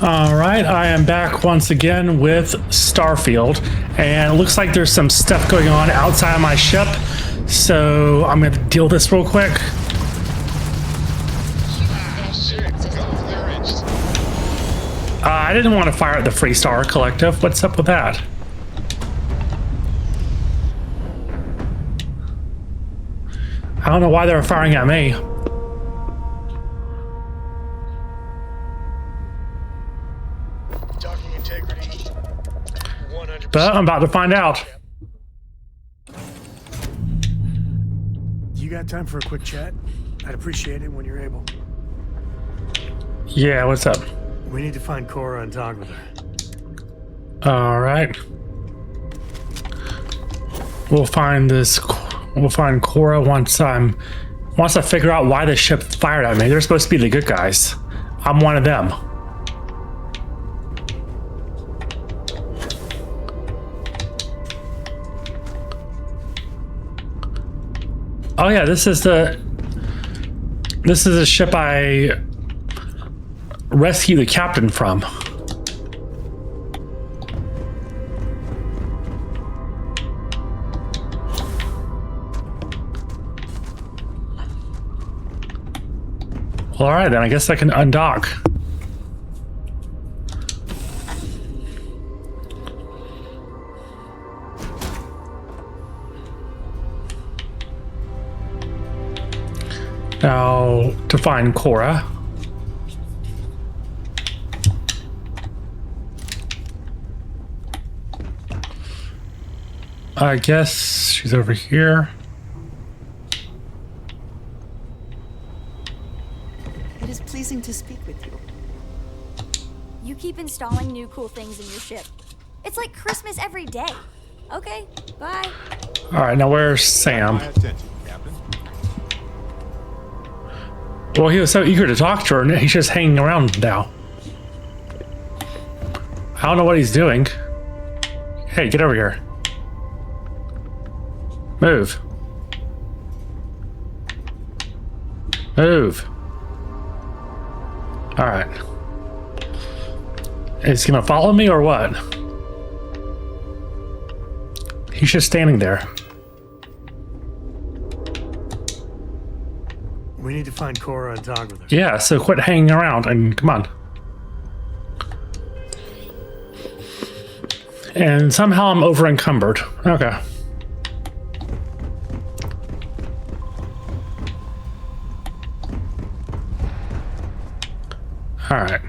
All right, I am back once again with Starfield, and it looks like there's some stuff going on outside of my ship, so I'm going to deal with this real quick. I didn't want to fire at the Freestar Collective. What's up with that? I don't know why they were firing at me. But I'm about to find out. You got time for a quick chat? I'd appreciate it when you're able. Yeah, what's up? We need to find Cora and talk with her. All right. We'll find Cora once I figure out why the ship fired at me. They're supposed to be the good guys. I'm one of them. Oh yeah, this is the ship I rescued the captain from. Well, all right then, I guess I can undock. Now, to find Cora. I guess she's over here. It is pleasing to speak with you. You keep installing new cool things in your ship. It's like Christmas every day. Okay, bye. All right, now where's Sam? Well, he was so eager to talk to her, and he's just hanging around now. I don't know what he's doing. Hey, get over here. Move. Move. All right. Is he gonna follow me or what? He's just standing there. We need to find Cora and talk with her. Yeah, so quit hanging around and come on. And somehow I'm over encumbered. Okay. All right.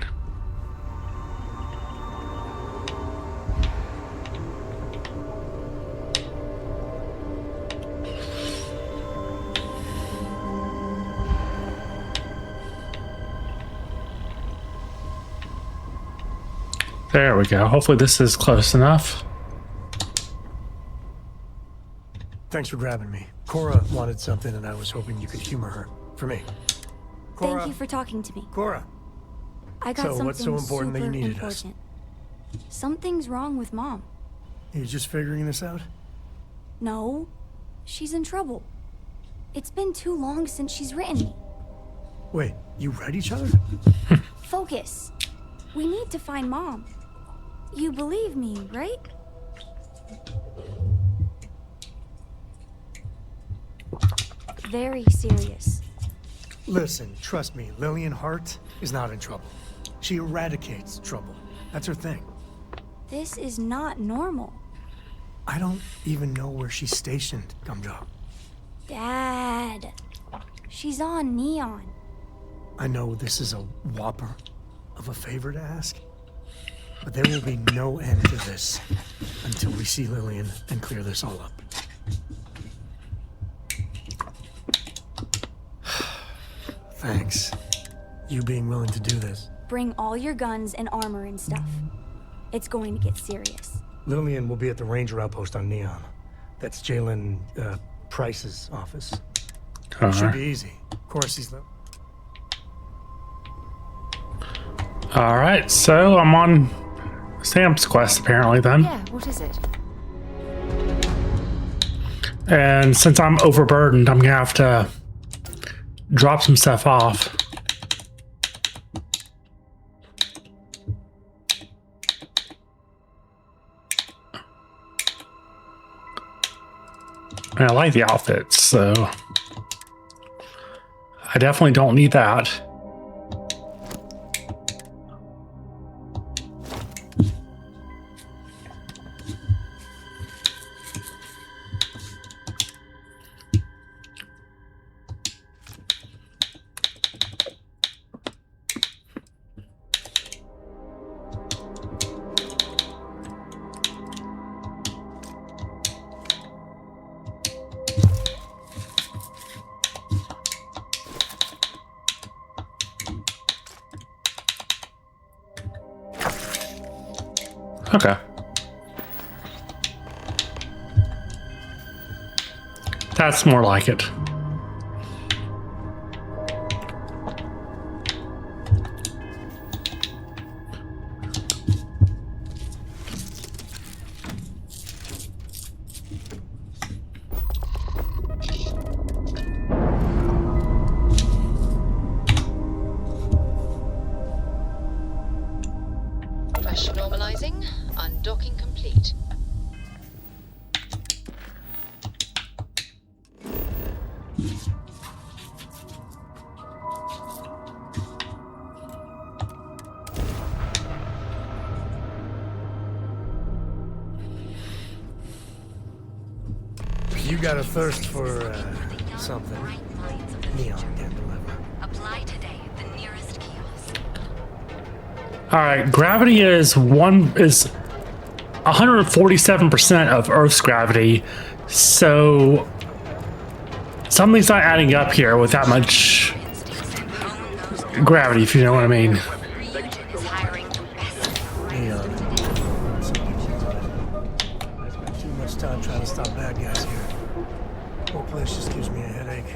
There we go. Hopefully this is close enough. Thanks for grabbing me. Cora wanted something and I was hoping you could humor her. For me. Cora. Thank you for talking to me. Cora. I got So something what's so important that you super needed us? important. Something's wrong with Mom. You just figuring this out? No, she's in trouble. It's been too long since she's written me. Wait, you read each other? Focus. We need to find Mom. You believe me, right? Very serious. Listen, trust me, Lillian Hart is not in trouble. She eradicates trouble. That's her thing. This is not normal. I don't even know where she's stationed, Gumdrop. Dad. She's on Neon. I know this is a whopper of a favor to ask, but there will be no end to this until we see Lillian and clear this all up. Thanks. You being willing to do this. Bring all your guns and armor and stuff. It's going to get serious. Lillian will be at the Ranger outpost on Neon. That's Jalen Price's office. Should be easy. Of course, he's the... All right, so I'm on Sam's quest apparently then. Yeah, what is it? And since I'm overburdened, I'm gonna have to drop some stuff off. And I like the outfits, so I definitely don't need that. Okay. That's more like it. Pressure normalizing. Undocking complete. You got a thirst for, something. Neon can deliver. Apply today at the nearest kiosk. All right, gravity is 147% of Earth's gravity, so something's not adding up here with that much gravity, if you know what I mean. Region is hiring the best. Neon. I spent too much time trying to stop bad guys here. Whole place just gives me a headache.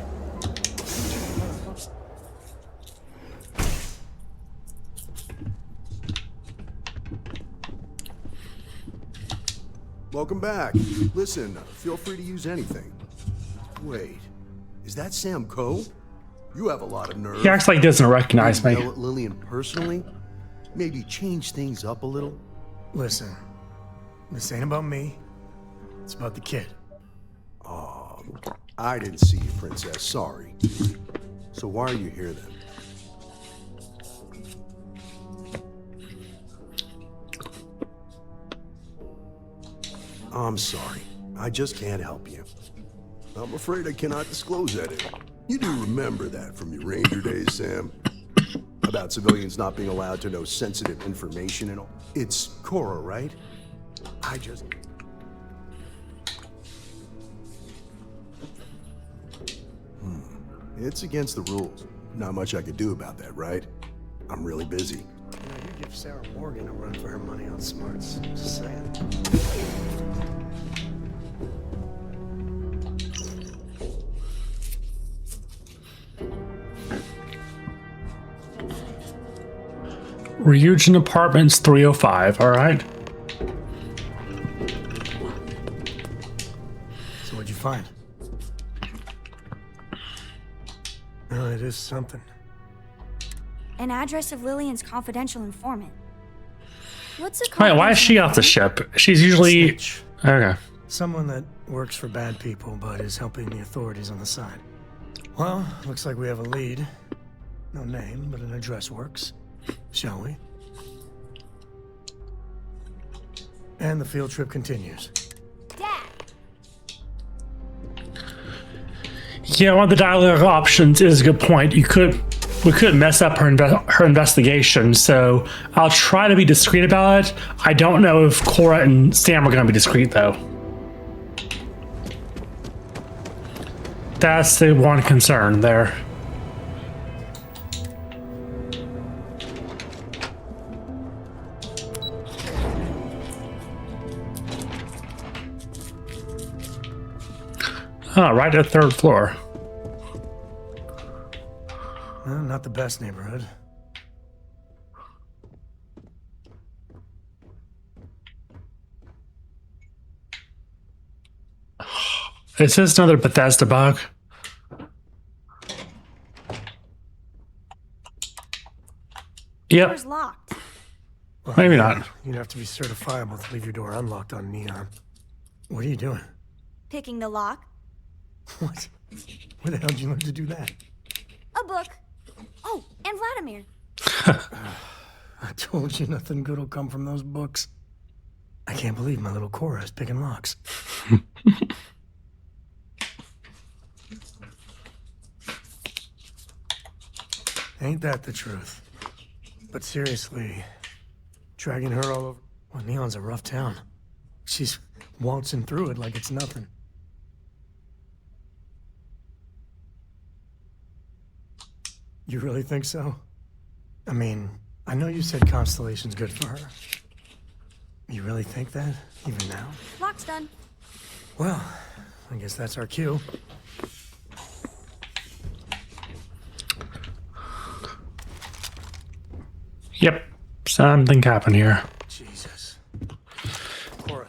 Welcome back. Listen, feel free to use anything. Wait, is that Sam Coe? You have a lot of nerve. He acts like he doesn't recognize me. Yell at Lillian personally? Maybe change things up a little? Listen, this ain't about me. It's about the kid. I didn't see you, Princess. Sorry. So why are you here then? I'm sorry. I just can't help you. I'm afraid I cannot disclose that. You do remember that from your Ranger days, Sam? About civilians not being allowed to know sensitive information and all. It's Cora, right? I just... It's against the rules. Not much I could do about that, right? I'm really busy. You know, you give Sarah Morgan a run for her money on smarts. Just saying. Ryujin Apartments 305, all right. So what'd you find? Oh, it is something. An address of Lillian's confidential informant. What's a Wait, why is she off the ship? She's usually... Snitch. Okay. Someone that works for bad people, but is helping the authorities on the side. Well, looks like we have a lead. No name, but an address works. Shall we? And the field trip continues. Dad! Yeah, one of the dialogue options is a good point. We could mess up her investigation, so I'll try to be discreet about it. I don't know if Cora and Sam are going to be discreet, though. That's the one concern there. Oh, right at the third floor. Well, not the best neighborhood. Is this another Bethesda bug? Yep, Door's locked. Well, maybe not. You'd have to be certifiable to leave your door unlocked on Neon. What are you doing? Picking the lock. What? Where the hell did you learn to do that? A book. Oh, and Vladimir. I told you nothing good will come from those books. I can't believe my little Cora is picking locks. Ain't that the truth? But seriously, dragging her all over... Well, Neon's a rough town. She's waltzing through it like it's nothing. You really think so? I mean, I know you said Constellation's good for her. You really think that, even now? Lock's done. Well, I guess that's our cue. Yep, something happened here. Jesus. Cora.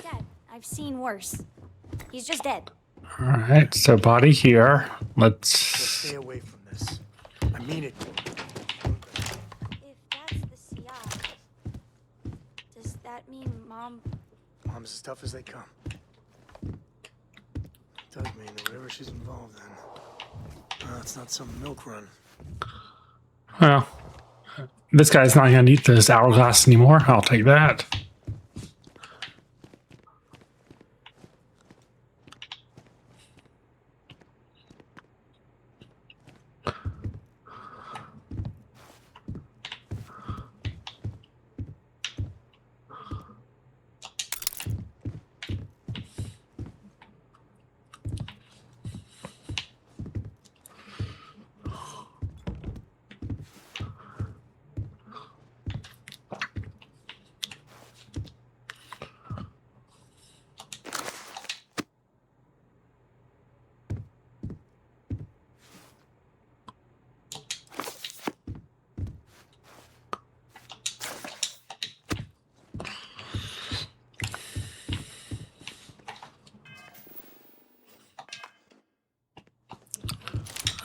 Dad, I've seen worse. He's just dead. All right, so body here. Let's stay away from this. I mean it. If that's the CI, does that mean Mom... Mom's as tough as they come. It does mean that whatever she's involved in, it's not some milk run. Well, this guy's not going to need this hourglass anymore. I'll take that.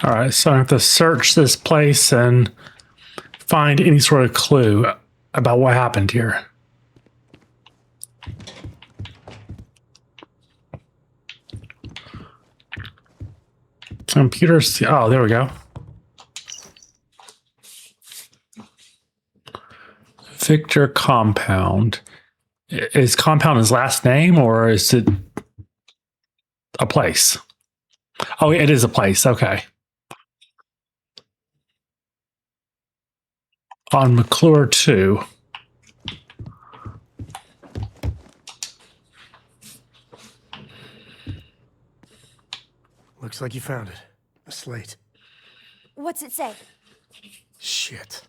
All right, so I have to search this place and find any sort of clue about what happened here. Computers. Oh, there we go. Victor Compound. Is Compound his last name or is it a place? Oh, it is a place. Okay. On McClure 2. Looks like you found it. A slate. What's it say? Shit.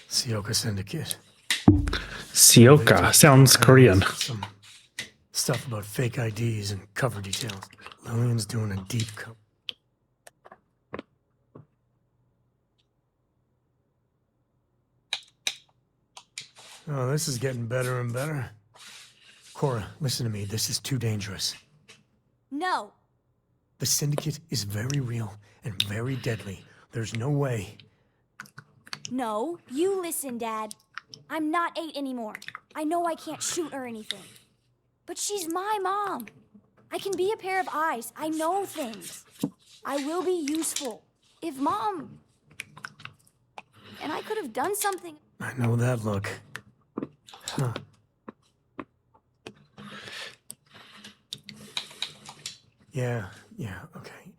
Sioka Syndicate. Sioka. Sounds Korean. Some stuff about fake IDs and cover details. Lillian's doing a deep cover. Oh, this is getting better and better. Cora, listen to me. This is too dangerous. No. The Syndicate is very real and very deadly. There's no way. No, you listen, Dad. I'm not 8 anymore. I know I can't shoot or anything. But she's my mom. I can be a pair of eyes. I know things. I will be useful. If Mom... And I could have done something... I know that look. Huh. Yeah, okay.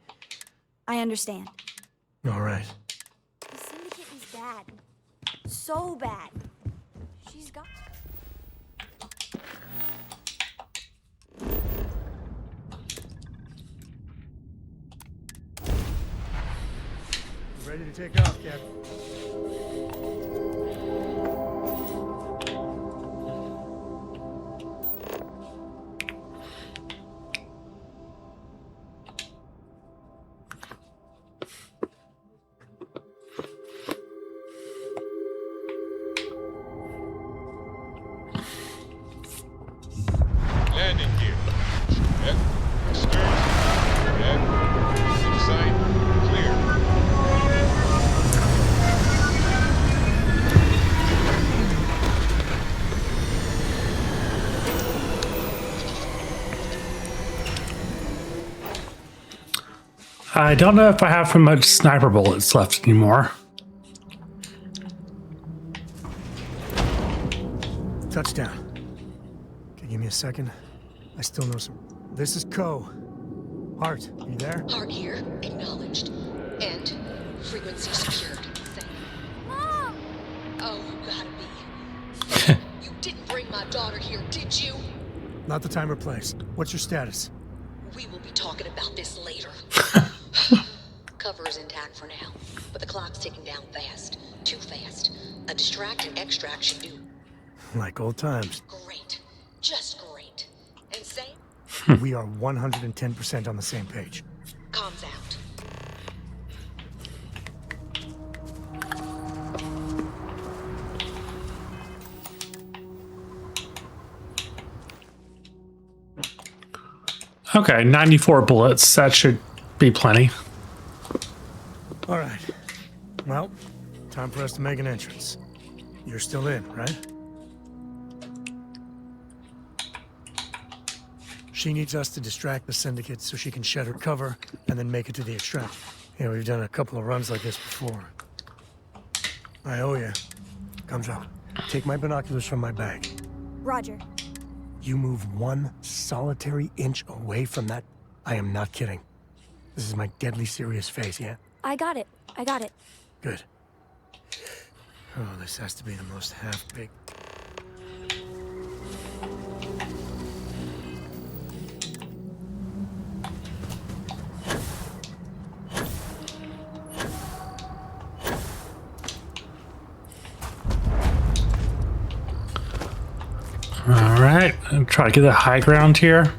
I understand. All right. The Syndicate is bad. So bad. She's got... Ready to take off, Captain. Landing gear. Check. Stern. Check. Inside. Clear. I don't know if I have much sniper bullets left anymore. Touchdown. Can you give me a second? I still know some. This is Co. Hart, you there? Hard here, acknowledged. And frequency secured. Thank you. Mom! Oh, you gotta be. You didn't bring my daughter here, did you? Not the time or place. What's your status? We will be talking about this later. Cover is intact for now, but the clock's ticking down fast. Too fast. A distract and extract should do. Like old times. Great. Just great. And say, We are 110% on the same page. comms out. Okay, 94 bullets. That should be plenty. All right. Well, time for us to make an entrance. You're still in, right? She needs us to distract the syndicate so she can shed her cover and then make it to the extract. Yeah, we've done a couple of runs like this before. I owe you. Comes out. Take my binoculars from my bag. Roger. You move one solitary inch away from that. I am not kidding. This is my deadly serious face, yeah? I got it. I got it. Good. Oh, this has to be the most half-baked. All right, I'll try to get the high ground here.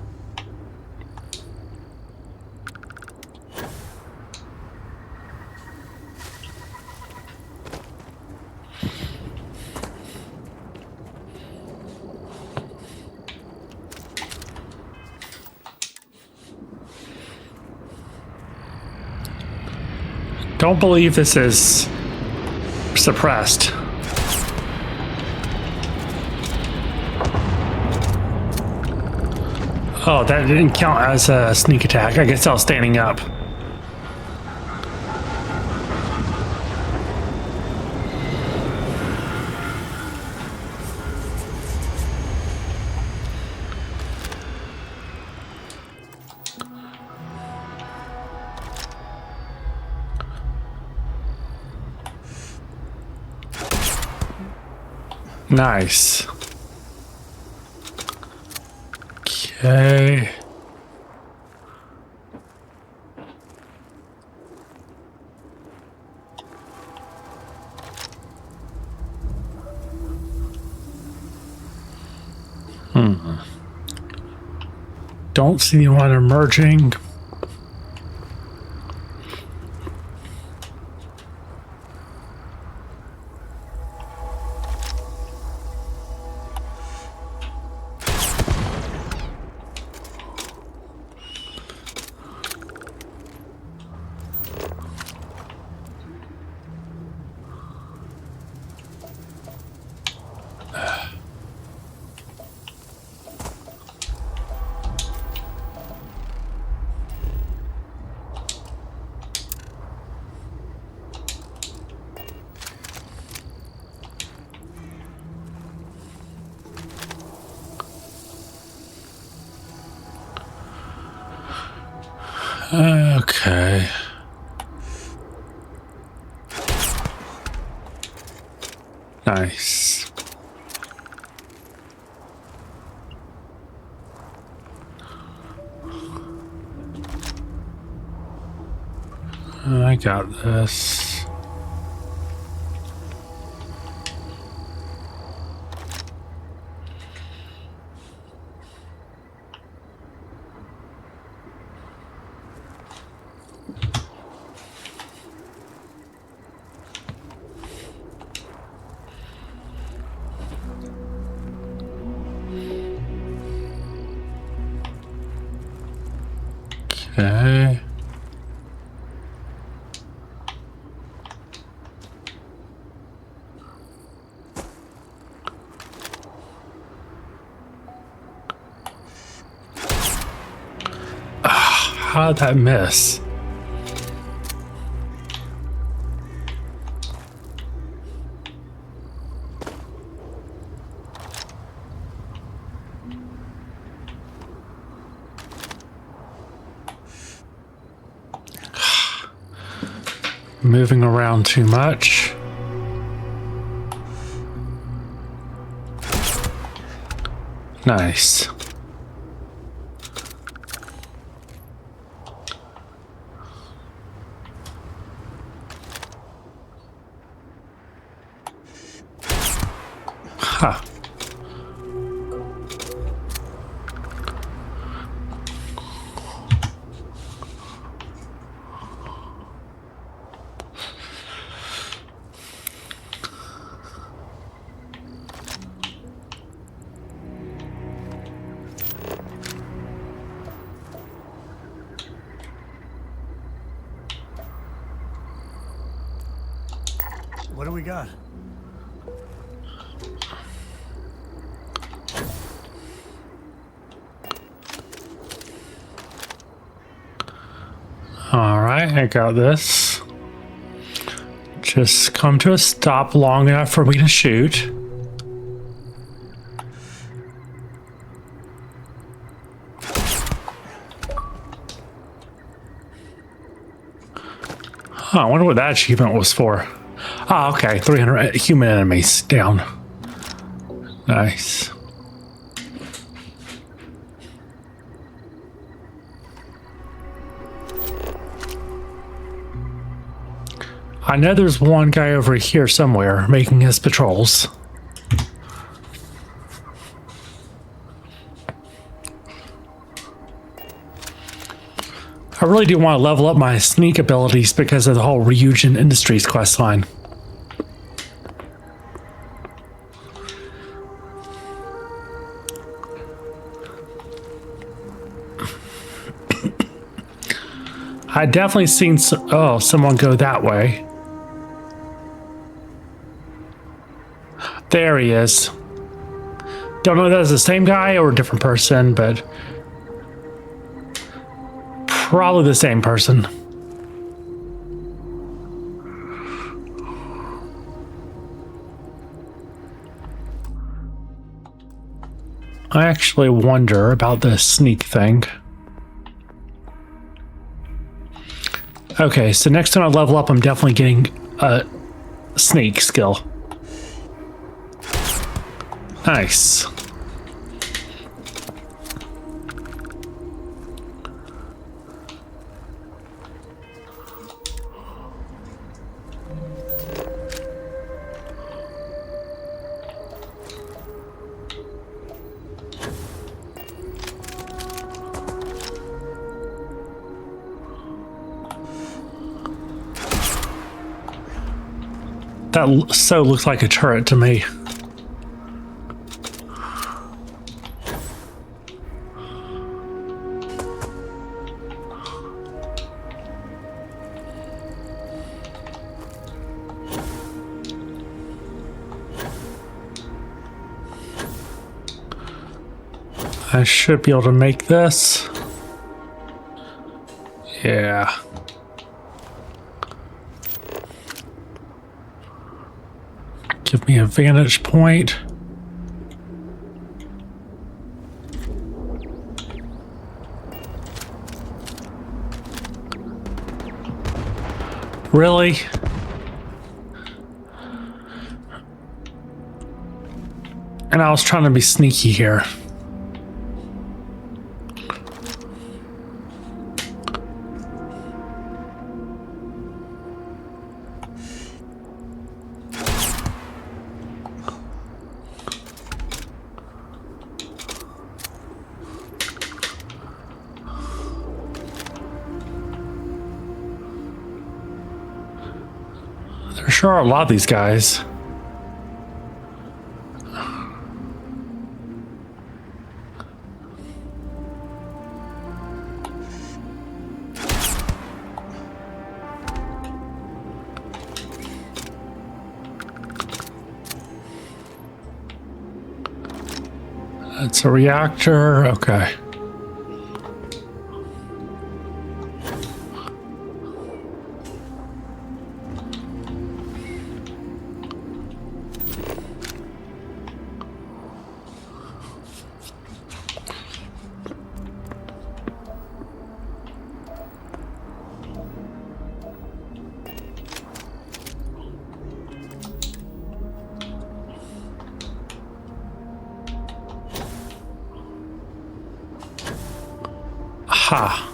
Don't believe this is suppressed. Oh, that didn't count as a sneak attack. I guess I was standing up. Nice. Okay. Don't see anyone emerging. Okay. Nice. I got this. Okay. How did that miss? moving around too much. Nice. Huh. What do we got? All right, I got this. Just come to a stop long enough for me to shoot. Huh, I wonder what that achievement was for. Ah, okay, 300 human enemies down. Nice. I know there's one guy over here somewhere making his patrols. I really do want to level up my sneak abilities because of the whole Ryujin Industries questline. I definitely seen someone go that way. There he is. Don't know if that's the same guy or a different person, but probably the same person. I actually wonder about the sneak thing. Okay, so next time I level up, I'm definitely getting a sneak skill. Nice. That so looks like a turret to me. I should be able to make this. Yeah. Give me a vantage point. Really? And I was trying to be sneaky here. There sure are a lot of these guys. That's a reactor, okay. Ha.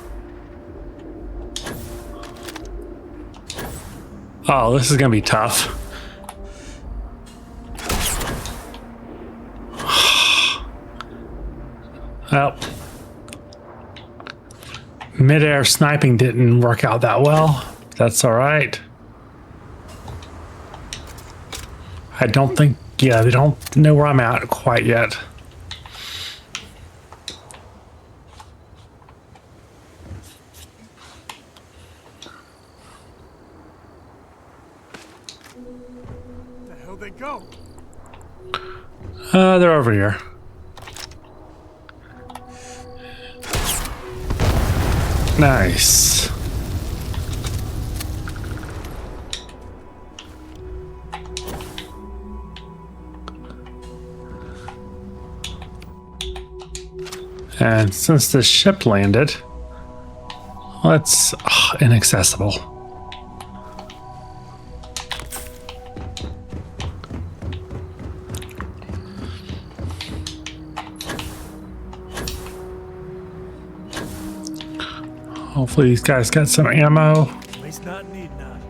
Oh, this is gonna be tough. Well, mid-air sniping didn't work out that well. That's all right. I don't think, yeah, they don't know where I'm at quite yet. The hell they go? They're over here. Nice. And since the ship landed, let's inaccessible. Hopefully these guys got some ammo. At least not need none.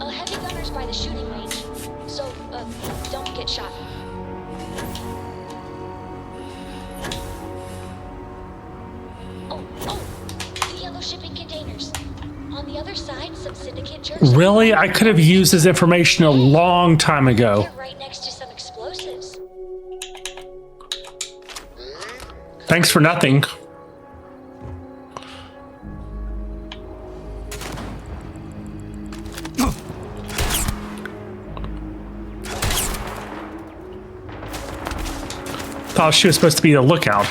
Heavy gunners by the shooting range. So, don't get shot. Oh, the yellow shipping containers. On the other side, some syndicate jerks. Really? I could have used this information a long time ago. They're right next to some explosives. Thanks for nothing. Thought she was supposed to be the lookout.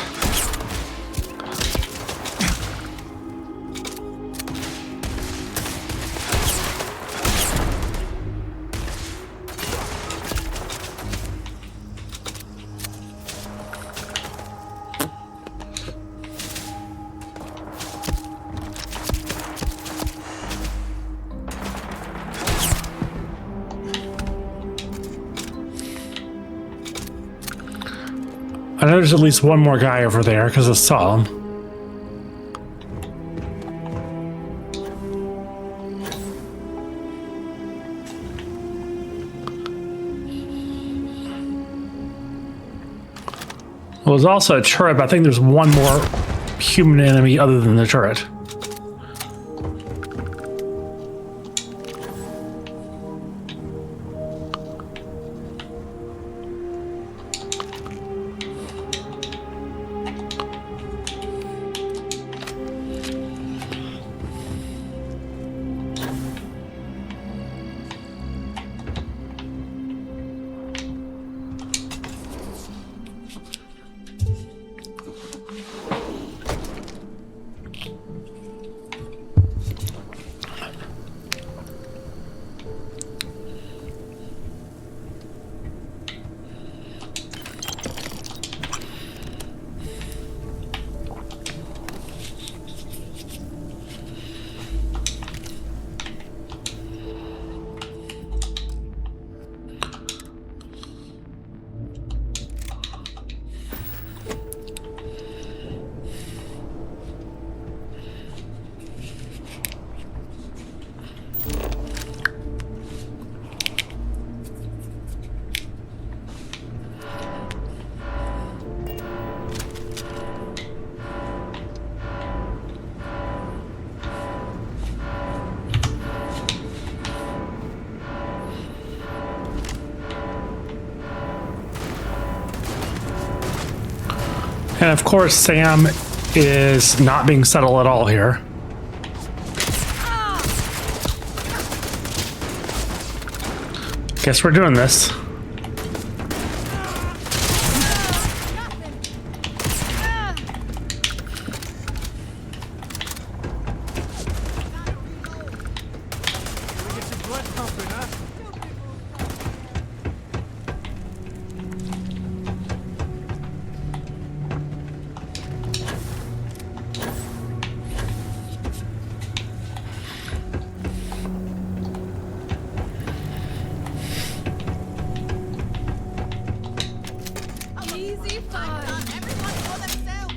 I know there's at least one more guy over there because I saw him. There was also a turret, but I think there's one more human enemy other than the turret. And of course, Sam is not being subtle at all here. Guess we're doing this. Easy fun. Everyone for themselves.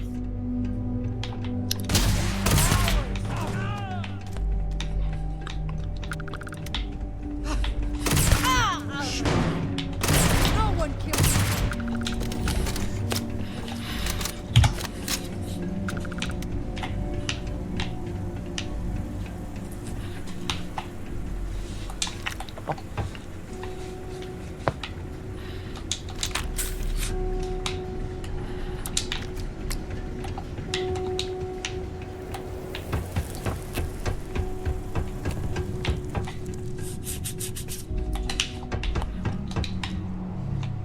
No one kills me.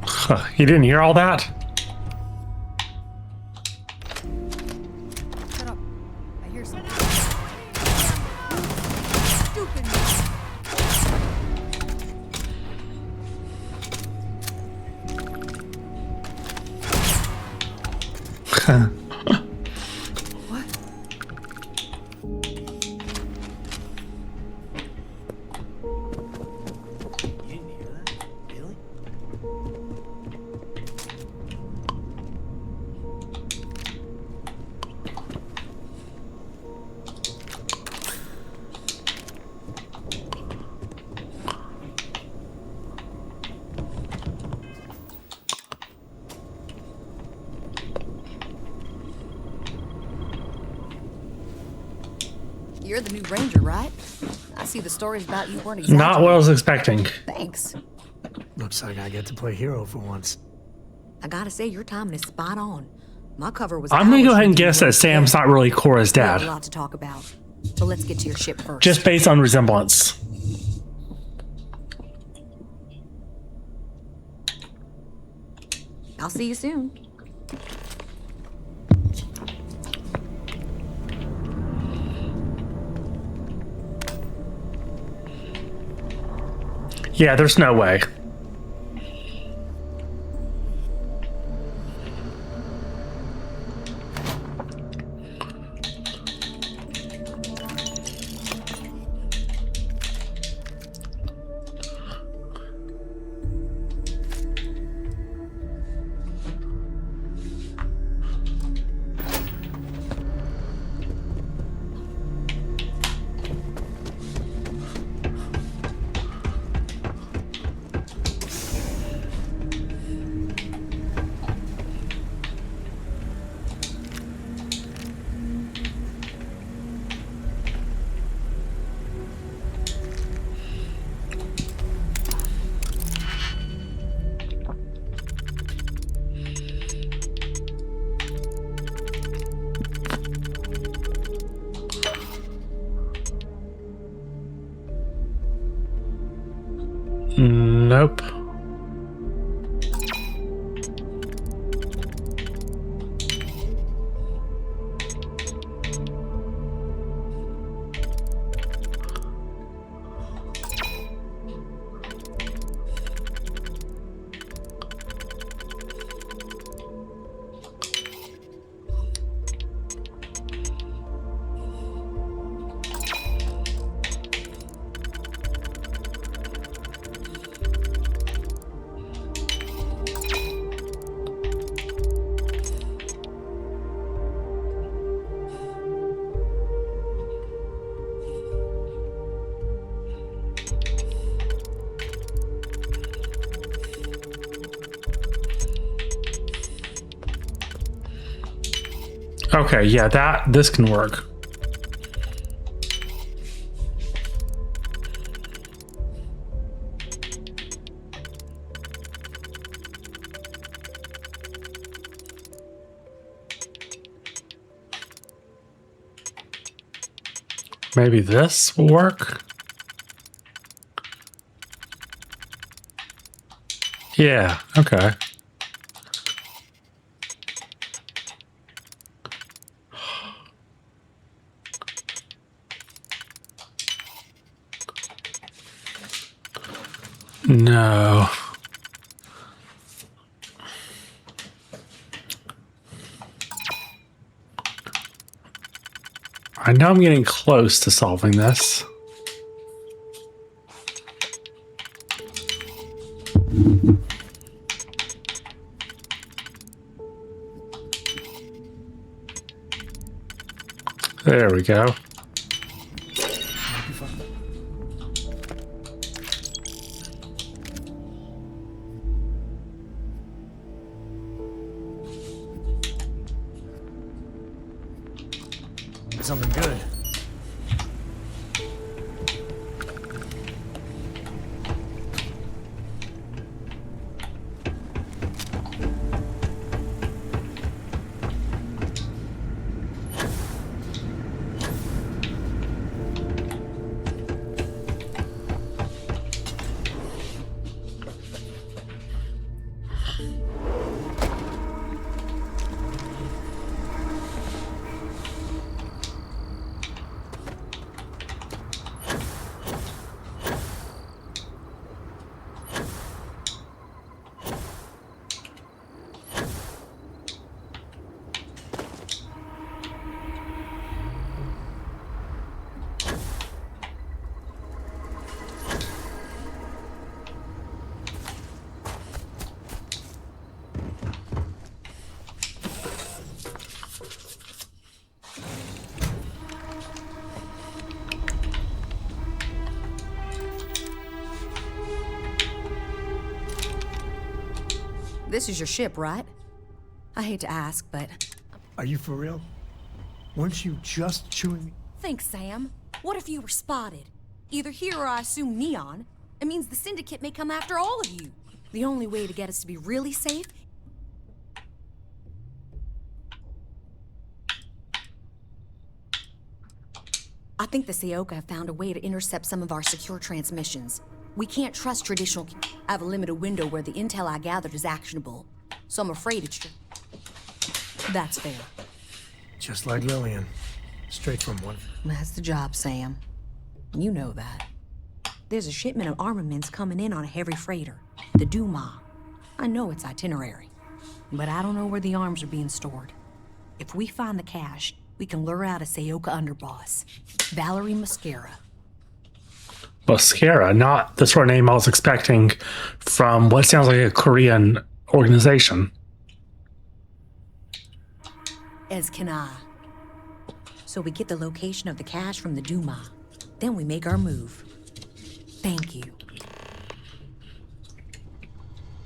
Huh, you didn't hear all that? Shut up. I hear something. Stupid. What? You didn't hear that? Really? You're the new ranger, right? I see the stories about you weren't exactly. Not what I was expecting. Thanks. Looks like I get to play hero for once. I gotta say, your timing is spot on. My cover was. I'm gonna go hours ahead and into guess the that work Sam's today. not really Cora's We have a dad. lot to talk about, but let's get to your ship first. Just based on resemblance. I'll see you soon. Yeah, there's no way. Nope. Okay, yeah, this can work. Maybe this will work? Yeah, okay. No. I know I'm getting close to solving this. There we go. Something good. This is your ship, right? I hate to ask, but... Are you for real? Weren't you just chewing me? Thanks, Sam. What if you were spotted? Either here or I assume Neon. It means the Syndicate may come after all of you. The only way to get us to be really safe... I think the Seoka have found a way to intercept some of our secure transmissions. We can't trust traditional... I have a limited window where the intel I gathered is actionable. So I'm afraid it's... That's fair. Just like Lillian. Straight from one. That's the job, Sam. You know that. There's a shipment of armaments coming in on a heavy freighter, the Duma. I know its itinerary, but I don't know where the arms are being stored. If we find the cache, we can lure out a Seoka underboss, Valerie Mascara. Mascara, not the sort of name I was expecting from what sounds like a Korean organization. As can I. So we get the location of the cache from the Duma. Then we make our move. Thank you.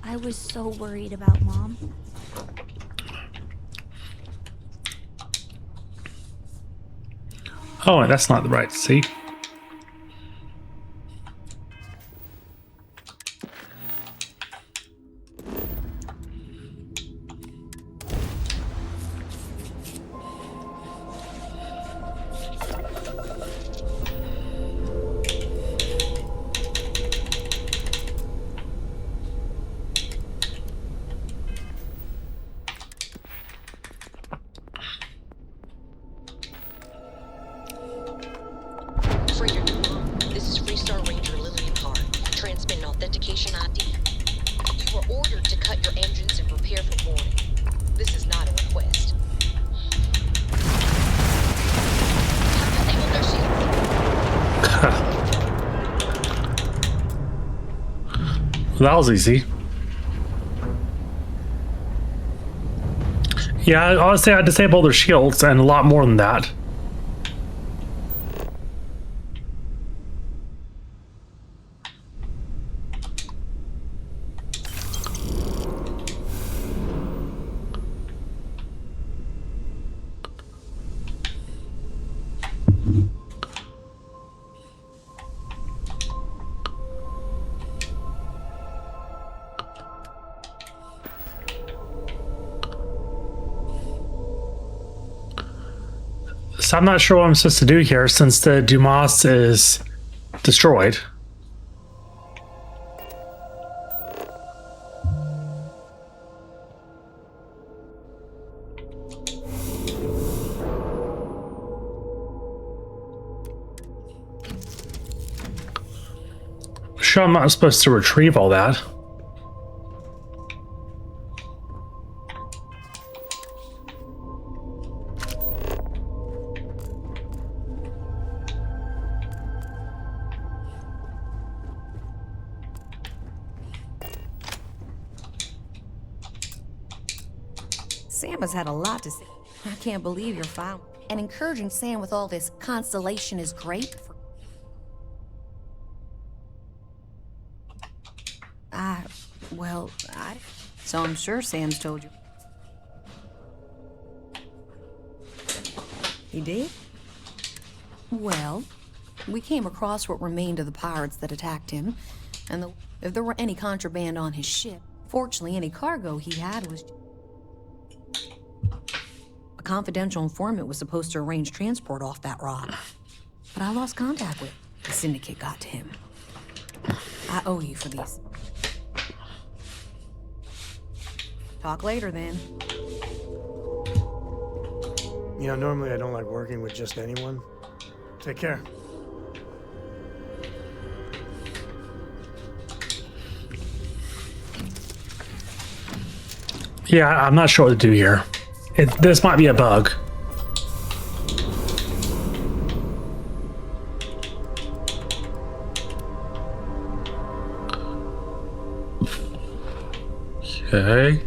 I was so worried about Mom. Oh, that's not the right seat. Freighter Duma, this is Freestar Ranger Lillian Card. Transmit an authentication ID. You were ordered to cut your engines and prepare for boarding. This is not a request. Disable their shields. That was easy. Yeah, I would say I disabled their shields and a lot more than that. So I'm not sure what I'm supposed to do here since the Dumas is destroyed. Sure, I'm not supposed to retrieve all that. Sam has had a lot to say. I can't believe you're fine. And encouraging Sam with all this constellation is great. So I'm sure Sam's told you. He did? Well, we came across what remained of the pirates that attacked him, and if there were any contraband on his ship, fortunately any cargo he had was... A confidential informant was supposed to arrange transport off that rock, but I lost contact with him. The syndicate got to him. I owe you for these. Talk later, then. You know, normally I don't like working with just anyone. Take care. Yeah, I'm not sure what to do here. This might be a bug. Okay.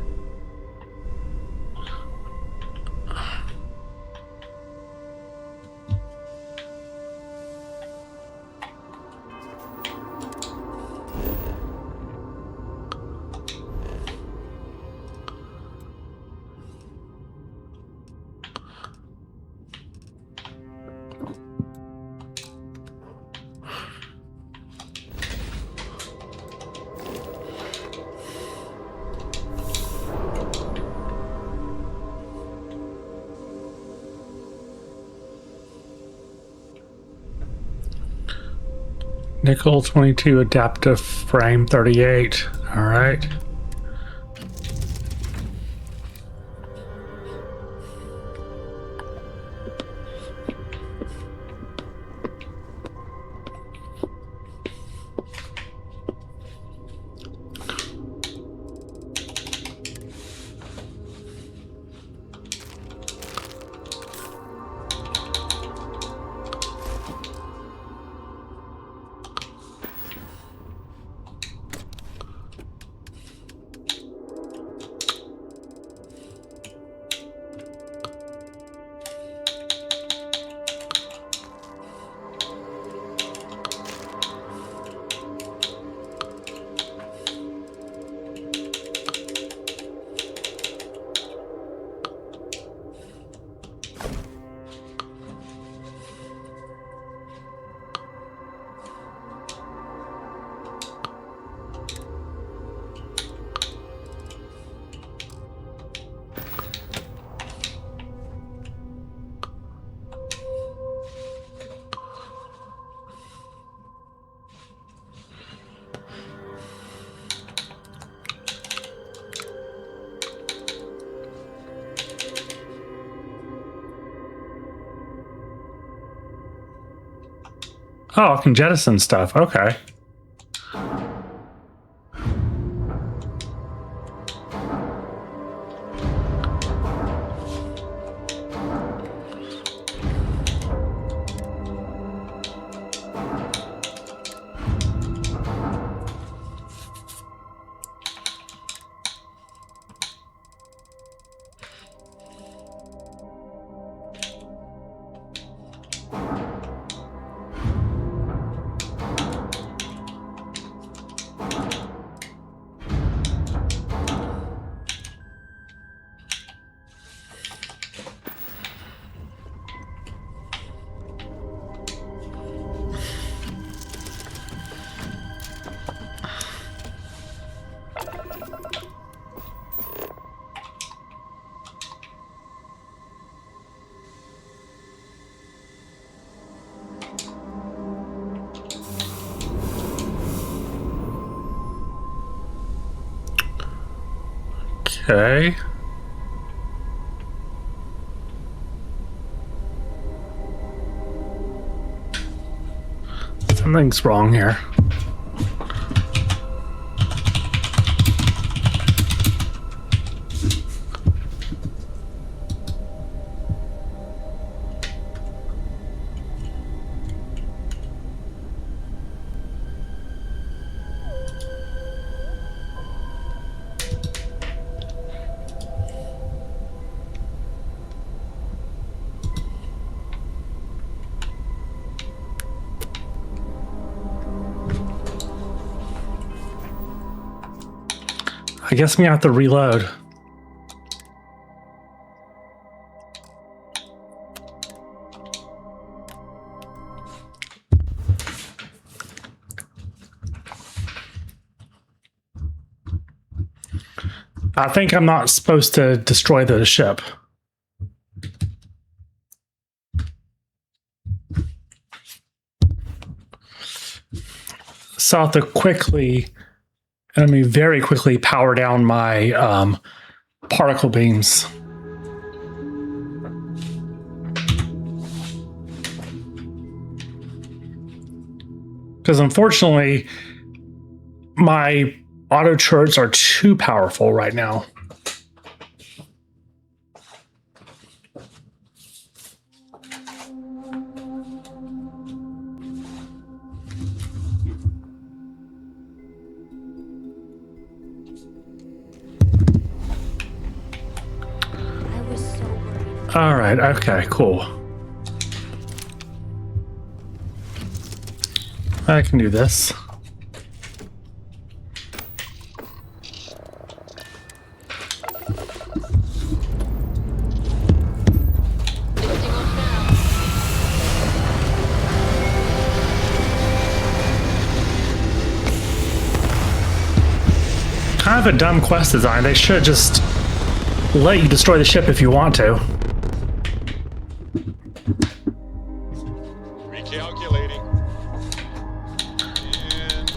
Nickel 22 adaptive frame 38. All right. Oh, I can jettison stuff. Okay. Okay. Something's wrong here. I guess I'm gonna have to reload. I think I'm not supposed to destroy the ship. So I have to quickly, and I mean very quickly, power down my particle beams. Because unfortunately, my auto turrets are too powerful right now. I was so worried. All right, okay, cool. I can do this. Lifting off now. Kind of a dumb quest design. They should just let you destroy the ship if you want to. Recalculating. And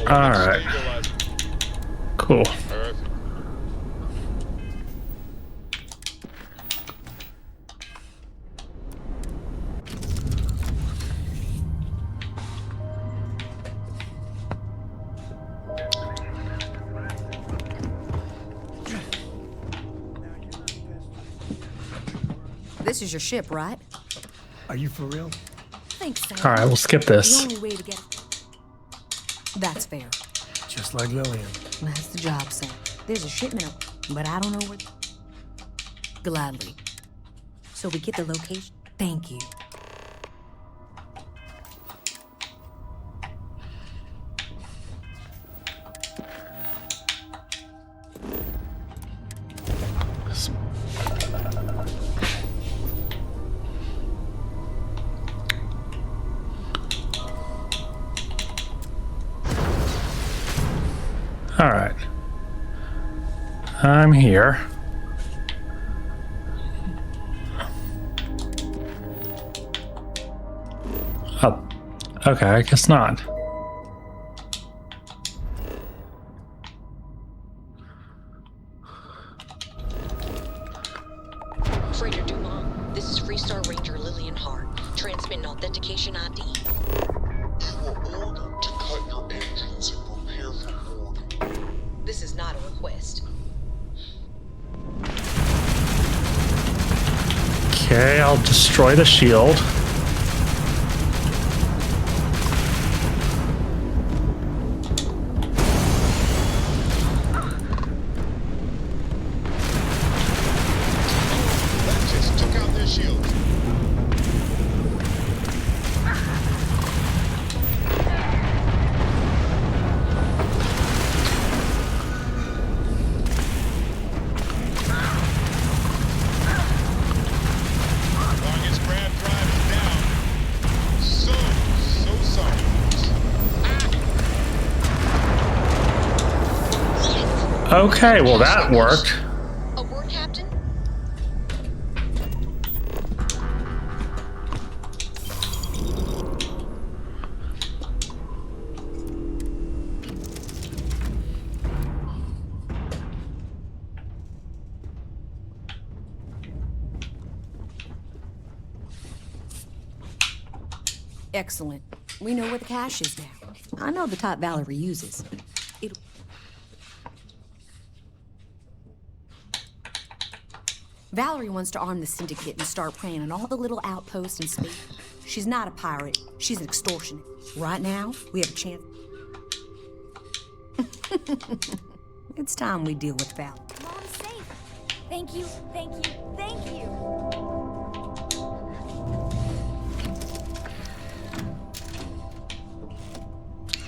All right. stabilizing. Cool. Perfect. This is your ship, right? Are you for real? Thanks, Sam. All right, we'll skip The this. only way to get it. That's fair. Just like Lillian. That's the job, Sam. There's a shipment of, but I don't know where. Gladly. So we get the location. Thank you. All right. I'm here. Oh, okay, I guess not. Freighter Dumas, this is Freestar Ranger Lillian Hart, transmitting authentication ID. You are ordered to cut your engines and prepare for boarding. This is not a request. Okay, I'll destroy the shield. That just took out their shields. Longest grab drive is down. So sorry. Okay, well that worked. A word, Captain? Excellent. We know where the cash is now. I know the type Valerie uses. It'll... Valerie wants to arm the syndicate and start preying on all the little outposts in space. She's not a pirate. She's an extortionate. Right now, we have a chance. It's time we deal with Valerie. Mom's safe. Thank you, thank you, thank you.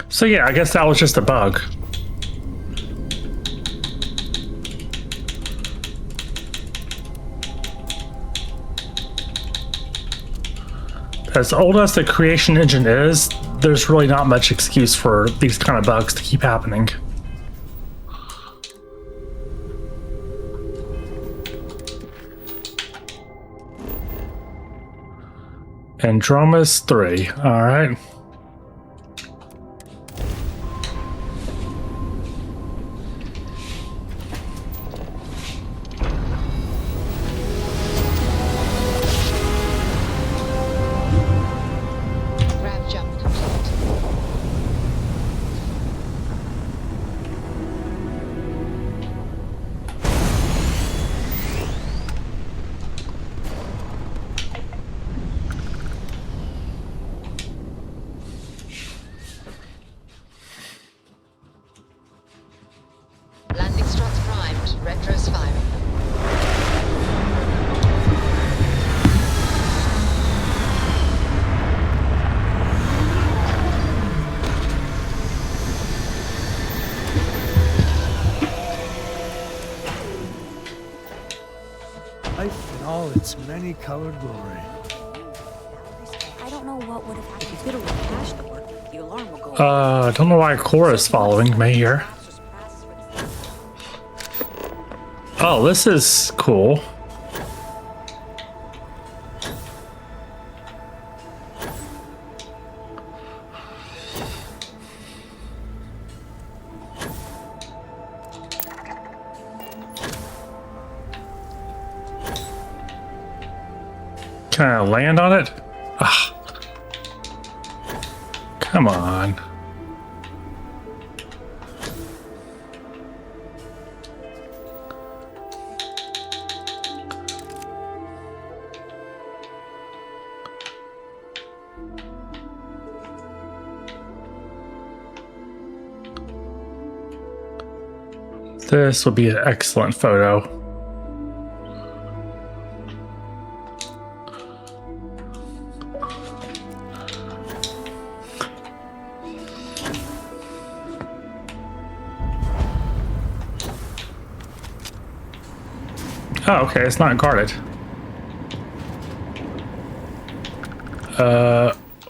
So yeah, I guess that was just a bug. As old as the creation engine is, there's really not much excuse for these kind of bugs to keep happening. Andromeda's 3, alright. Grav jump complete. Landing struts primed. Retros firing. Life in all its many-colored glory. I don't know what would have happened. If you get a little cash to work, the alarm will go off. I don't know why Cora's following me here. Oh, this is cool. Can I land on it? Ah. Come on. This will be an excellent photo. Oh, okay, it's not guarded.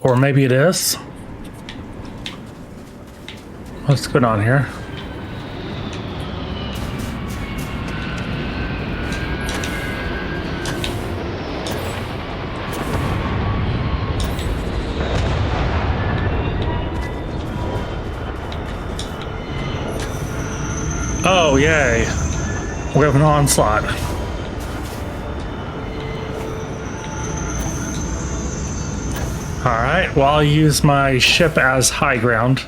Or maybe it is. What's going on here? Oh, yay. We have an onslaught. Alright, well, I'll use my ship as high ground.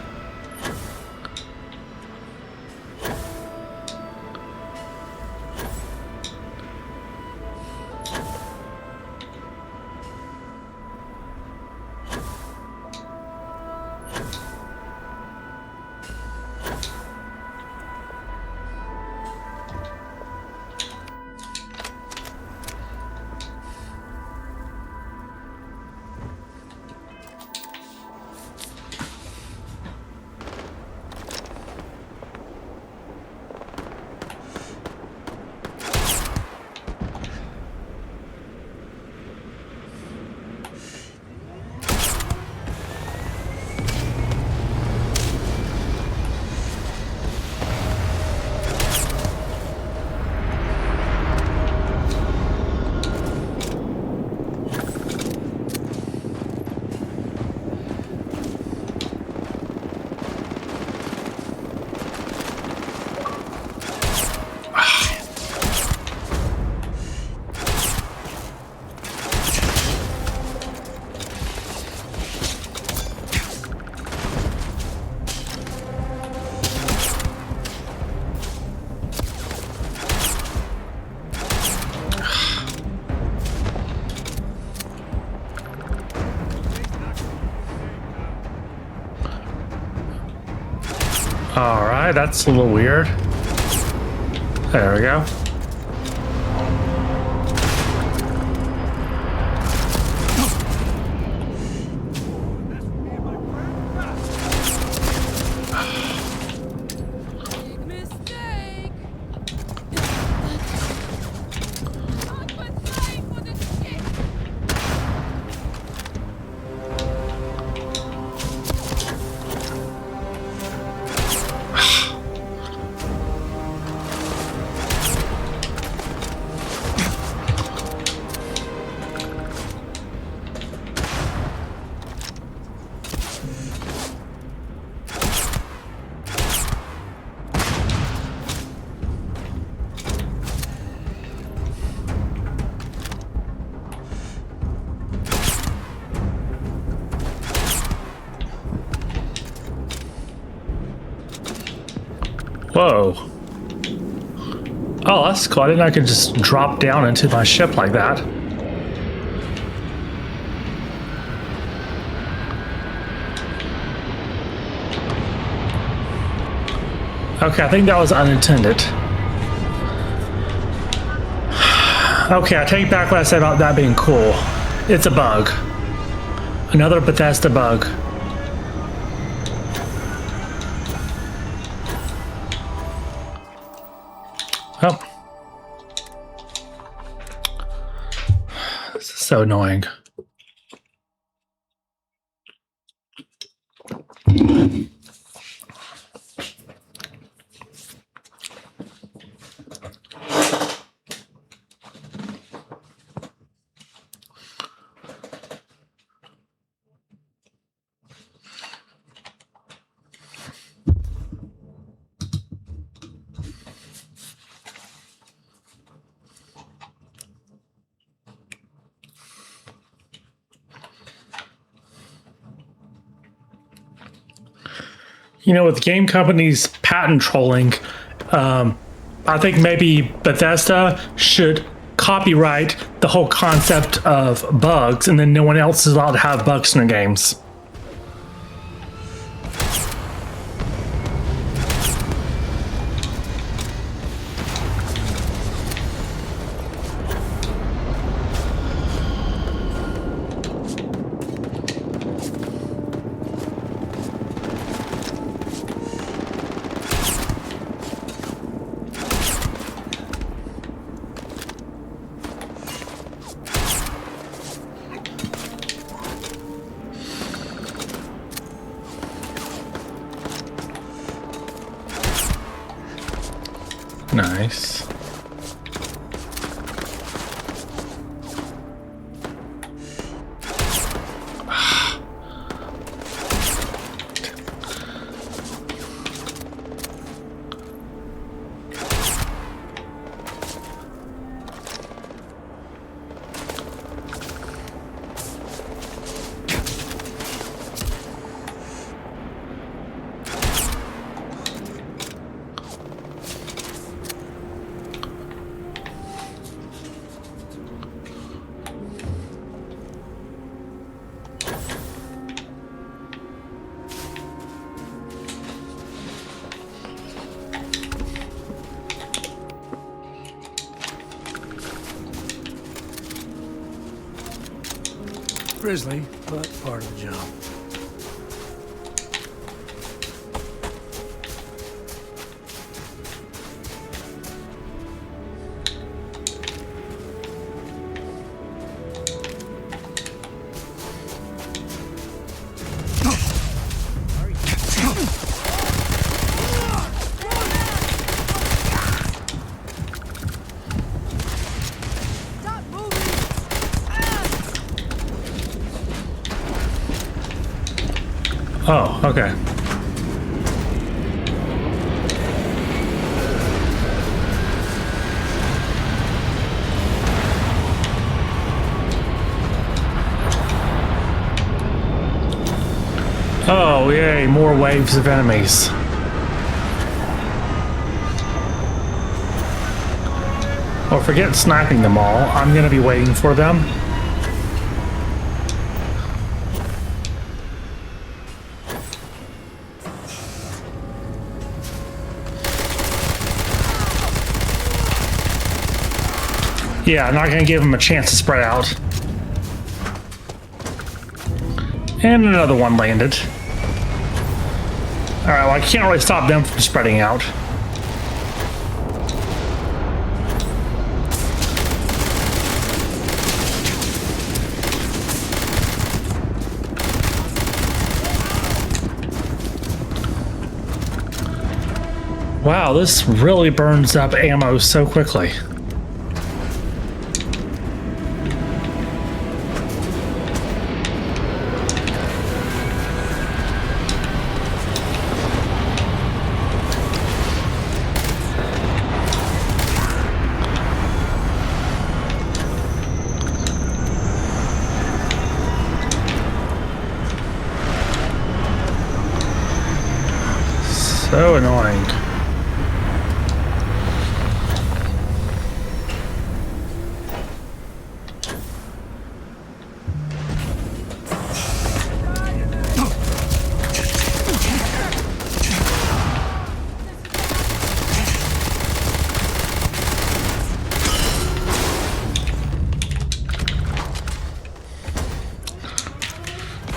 All right, that's a little weird. There we go. Big mistake. Not but time for the shit. Whoa. Oh, that's cool. I didn't know I could just drop down into my ship like that. Okay, I think that was unintended. Okay, I take back what I said about that being cool. It's a bug. Another Bethesda bug. Oh. This is so annoying. You know, with game companies patent trolling, I think maybe Bethesda should copyright the whole concept of bugs, and then no one else is allowed to have bugs in their games. Nice. Grisly, but part of the job. Stop moving. Oh, okay. Oh, yay, more waves of enemies. Well, forget sniping them all. I'm gonna be waiting for them. Yeah, not gonna give them a chance to spread out. And another one landed. Alright, well I can't really stop them from spreading out. Wow, this really burns up ammo so quickly. So annoying.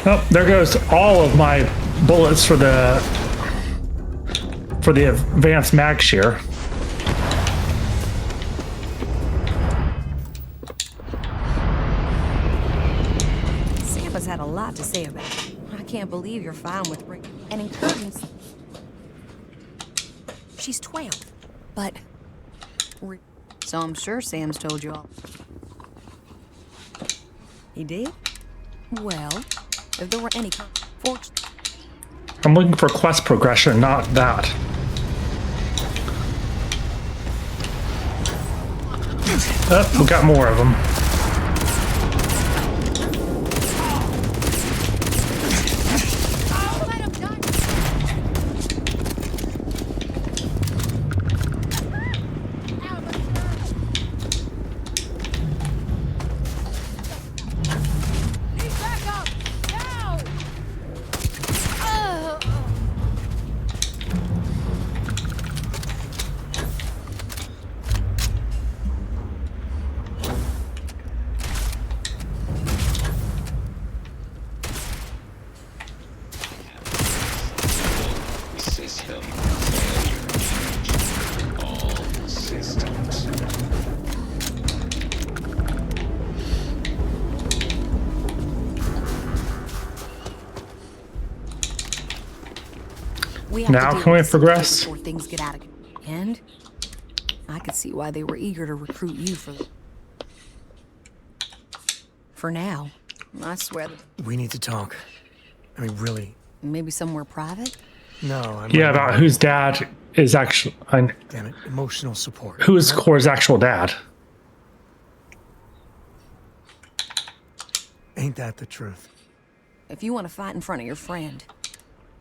Oh, there goes all of my bullets for the advanced mag shear. Sampa's had a lot to say about it. I can't believe you're fine with Rick. And incursions. She's 12, but... So I'm sure Sam's told you all. He did? Well, if there were any fortune... I'm looking for quest progression, not that. Oh, we got more of them. System failure. All systems. We have Now to deal can we with this progress? before things get out of hand. I could see why they were eager to recruit you for now. I swear that We need to talk. I mean, really. maybe somewhere private. No, I'm Yeah, about whose dad is actually... Damn it, emotional support. who is Cora's actual dad? Ain't that the truth? If you want to fight in front of your friend,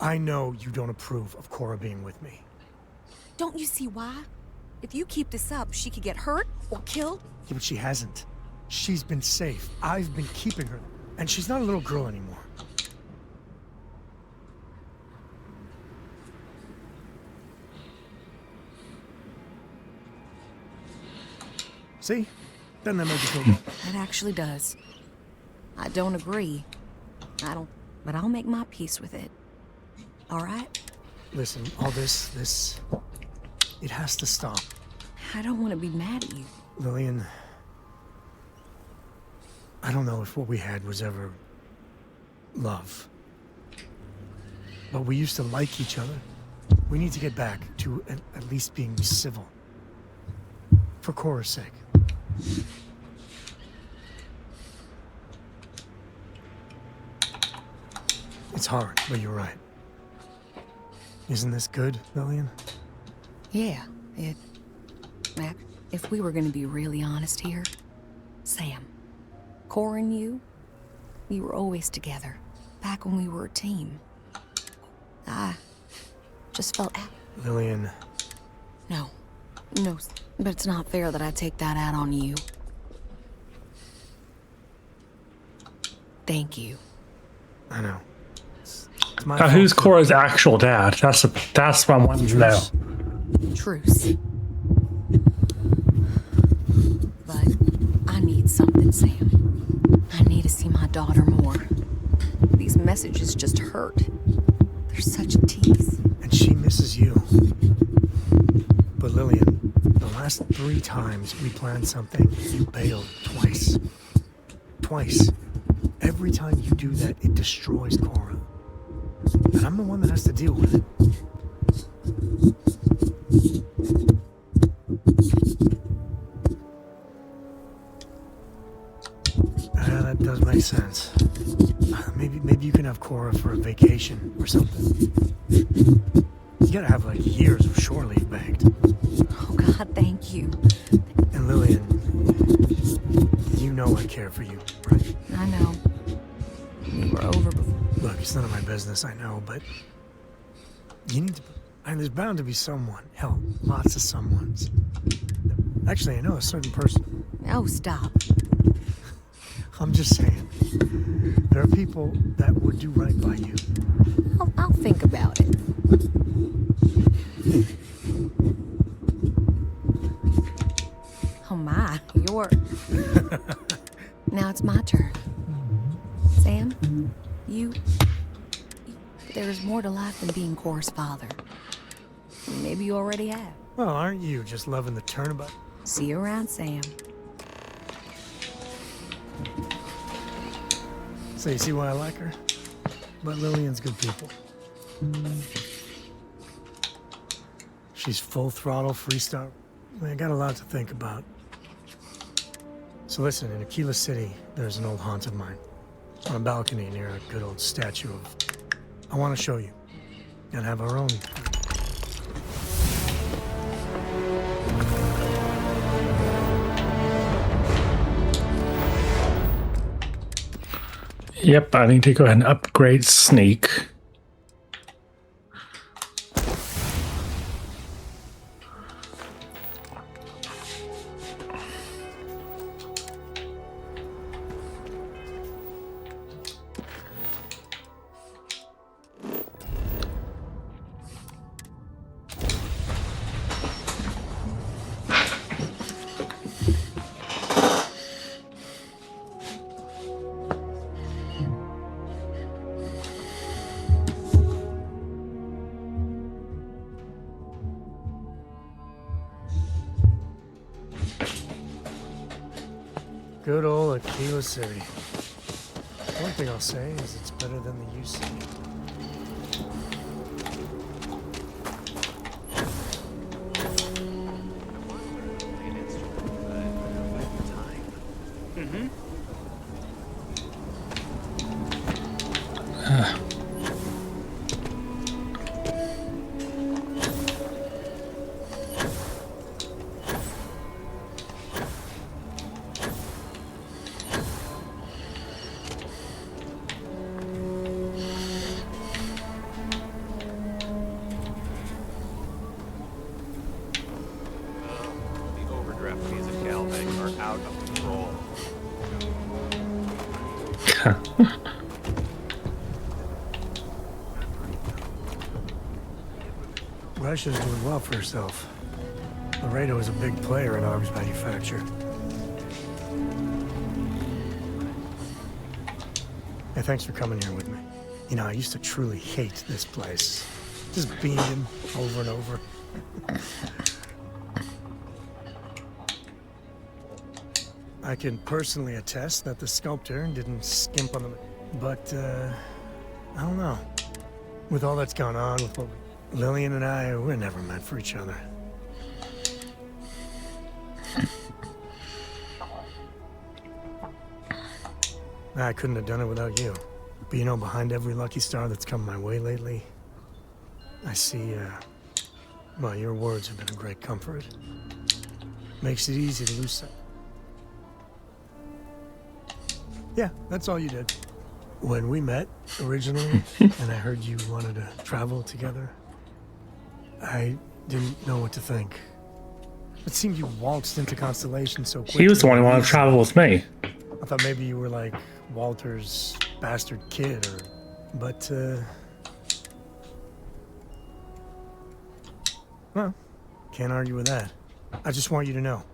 I know you don't approve of Cora being with me. don't you see why? If you keep this up, she could get hurt or killed. Yeah, but she hasn't. She's been safe. I've been keeping her. And she's not a little girl anymore. See? Doesn't that make you feel good? That actually does. I don't agree. But I'll make my peace with it. All right? Listen, all this, it has to stop. I don't want to be mad at you. Lillian, I don't know if what we had was ever love. But we used to like each other. We need to get back to at least being civil. For Cora's sake. It's hard, but you're right. Isn't this good, Lillian? Yeah, Mac, if we were going to be really honest here, Sam, Cora and you, we were always together, back when we were a team. I just felt... Lillian... No, but it's not fair that I take that out on you. Thank you. I know. It's my Now, fault who's too. Cora's actual dad? That's what I wanted to know. Truce. But I need something, Sam. I need to see my daughter more. These messages just hurt. They're such a tease. And she misses you. But Lillian, the last 3 times we planned something, you bailed twice. Twice. Every time you do that, it destroys Cora. And I'm the one that has to deal with it. That does make sense. Maybe you can have Cora for a vacation or something. You gotta have like years of shore leave banked. Oh God, thank you. And Lillian, you know I care for you, right? I know. We were over before. Look, it's none of my business, I know, but you need to. And there's bound to be someone. Hell, lots of someones. Actually, I know a certain person. Oh, stop. I'm just saying. There are people that would do right by you. I'll think about it. Oh my, you're... Now it's my turn. Sam, there's more to life than being Cora's father. Maybe you already have. Well, aren't you just loving the turnabout? See you around, Sam. So you see why I like her? But Lillian's good people. She's full throttle freestyle. I got a lot to think about. So listen, in Aquila City, there's an old haunt of mine. On a balcony near a good old statue of... I want to show you. And have our own... Yep, I need to go ahead and upgrade Sneak. Good old Aquila City. One thing I'll say is it's better than the UC. The overdraft fees at Galbank are out of control. Russia's doing well for herself. Laredo is a big player in arms manufacture. Hey, thanks for coming here with me. You know, I used to truly hate this place. Just being in over and over. I can personally attest that the sculptor didn't skimp on the... But, I don't know. With all that's gone on, with what Lillian and I, we're never meant for each other. I couldn't have done it without you. But you know, behind every lucky star that's come my way lately, I see, well, your words have been a great comfort. Makes it easy to lose sight. Yeah, that's all you did. When we met originally, and I heard you wanted to travel together, I didn't know what to think. It seemed you waltzed into Constellation so quickly. He was the one who wanted to travel with me. I thought maybe you were like Walter's bastard kid, or... But, well, can't argue with that. I just want you to know,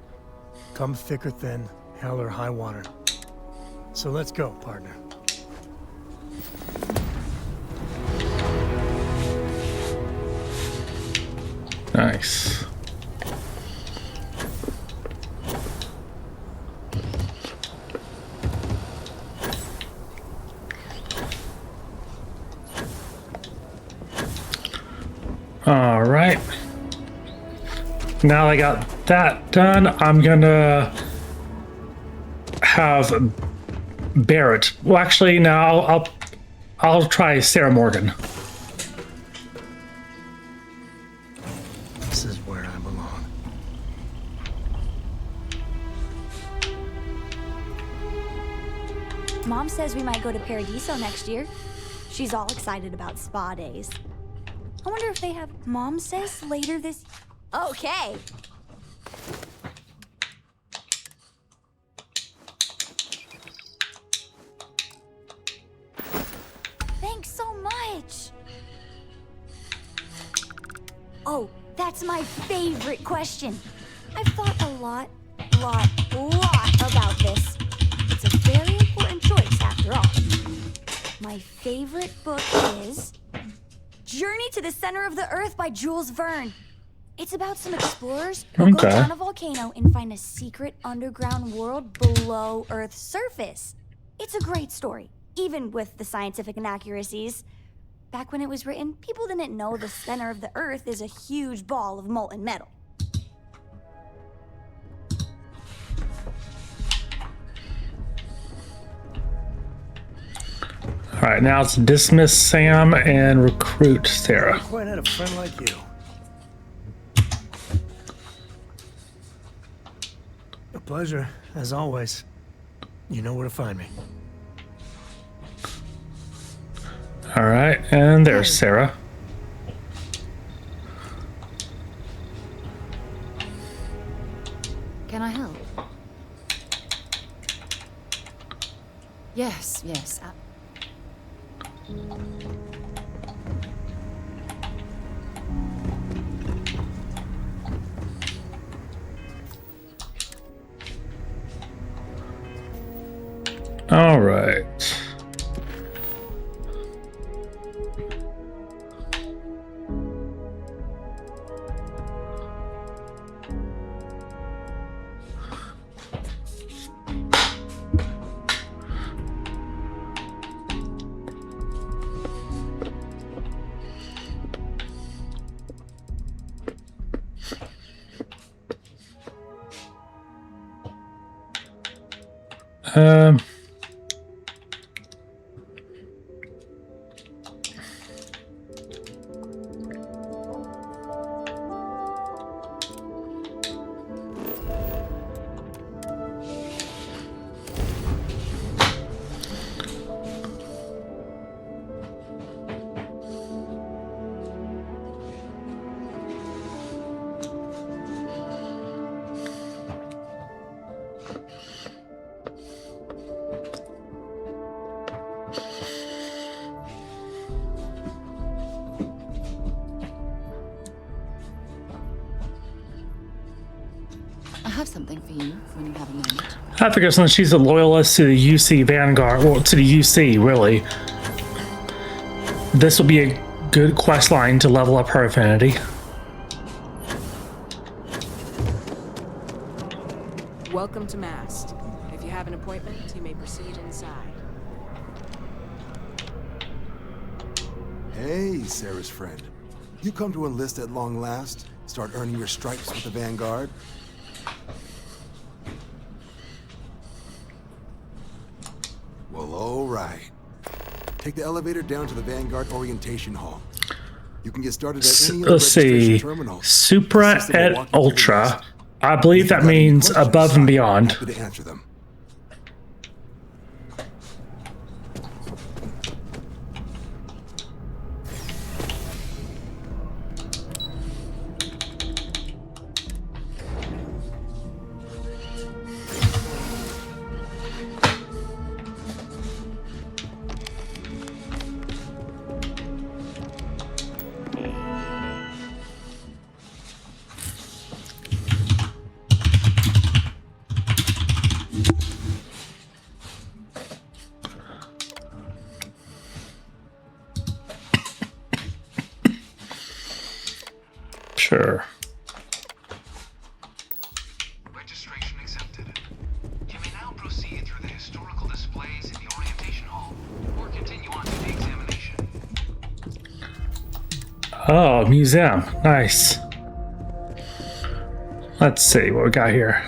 come thick or thin, hell or high water. So let's go, partner. Nice. All right. Now that I got that done, I'm gonna have Barrett. Well, actually, no, I'll try Sarah Morgan. This is where I belong. Mom says we might go to Paradiso next year. She's all excited about spa days. I wonder if they have Mom says later this... Okay. Thanks so much. Oh, that's my favorite question. I've thought a lot about this. It's a very important choice after all. My favorite book is Journey to the Center of the Earth by Jules Verne. It's about some explorers who go down a volcano and find a secret underground world below Earth's surface. It's a great story, even with the scientific inaccuracies. Back when it was written, people didn't know the center of the Earth is a huge ball of molten metal. All right, now it's dismiss Sam and recruit Sarah. Quite had a friend like you. A pleasure, as always. You know where to find me. All right, and there's Sarah. Can I help? Yes, yes. All right. I have something for you when you have a moment. I figure since she's a loyalist to the UC Vanguard, well, to the UC, really, this will be a good quest line to level up her affinity. Welcome to Mast. If you have an appointment, you may proceed inside. Hey, Sarah's friend. You come to enlist at long last? Start earning your stripes with the Vanguard? Well, all right. Take the elevator down to the Vanguard Orientation Hall. You can get started at any of the registration terminals. Supra et Ultra. I believe that means above and beyond. Happy to answer them. Sure. Registration accepted. You may now proceed through the historical displays in the orientation hall, or continue on to the examination. Oh, museum. Nice. Let's see what we got here.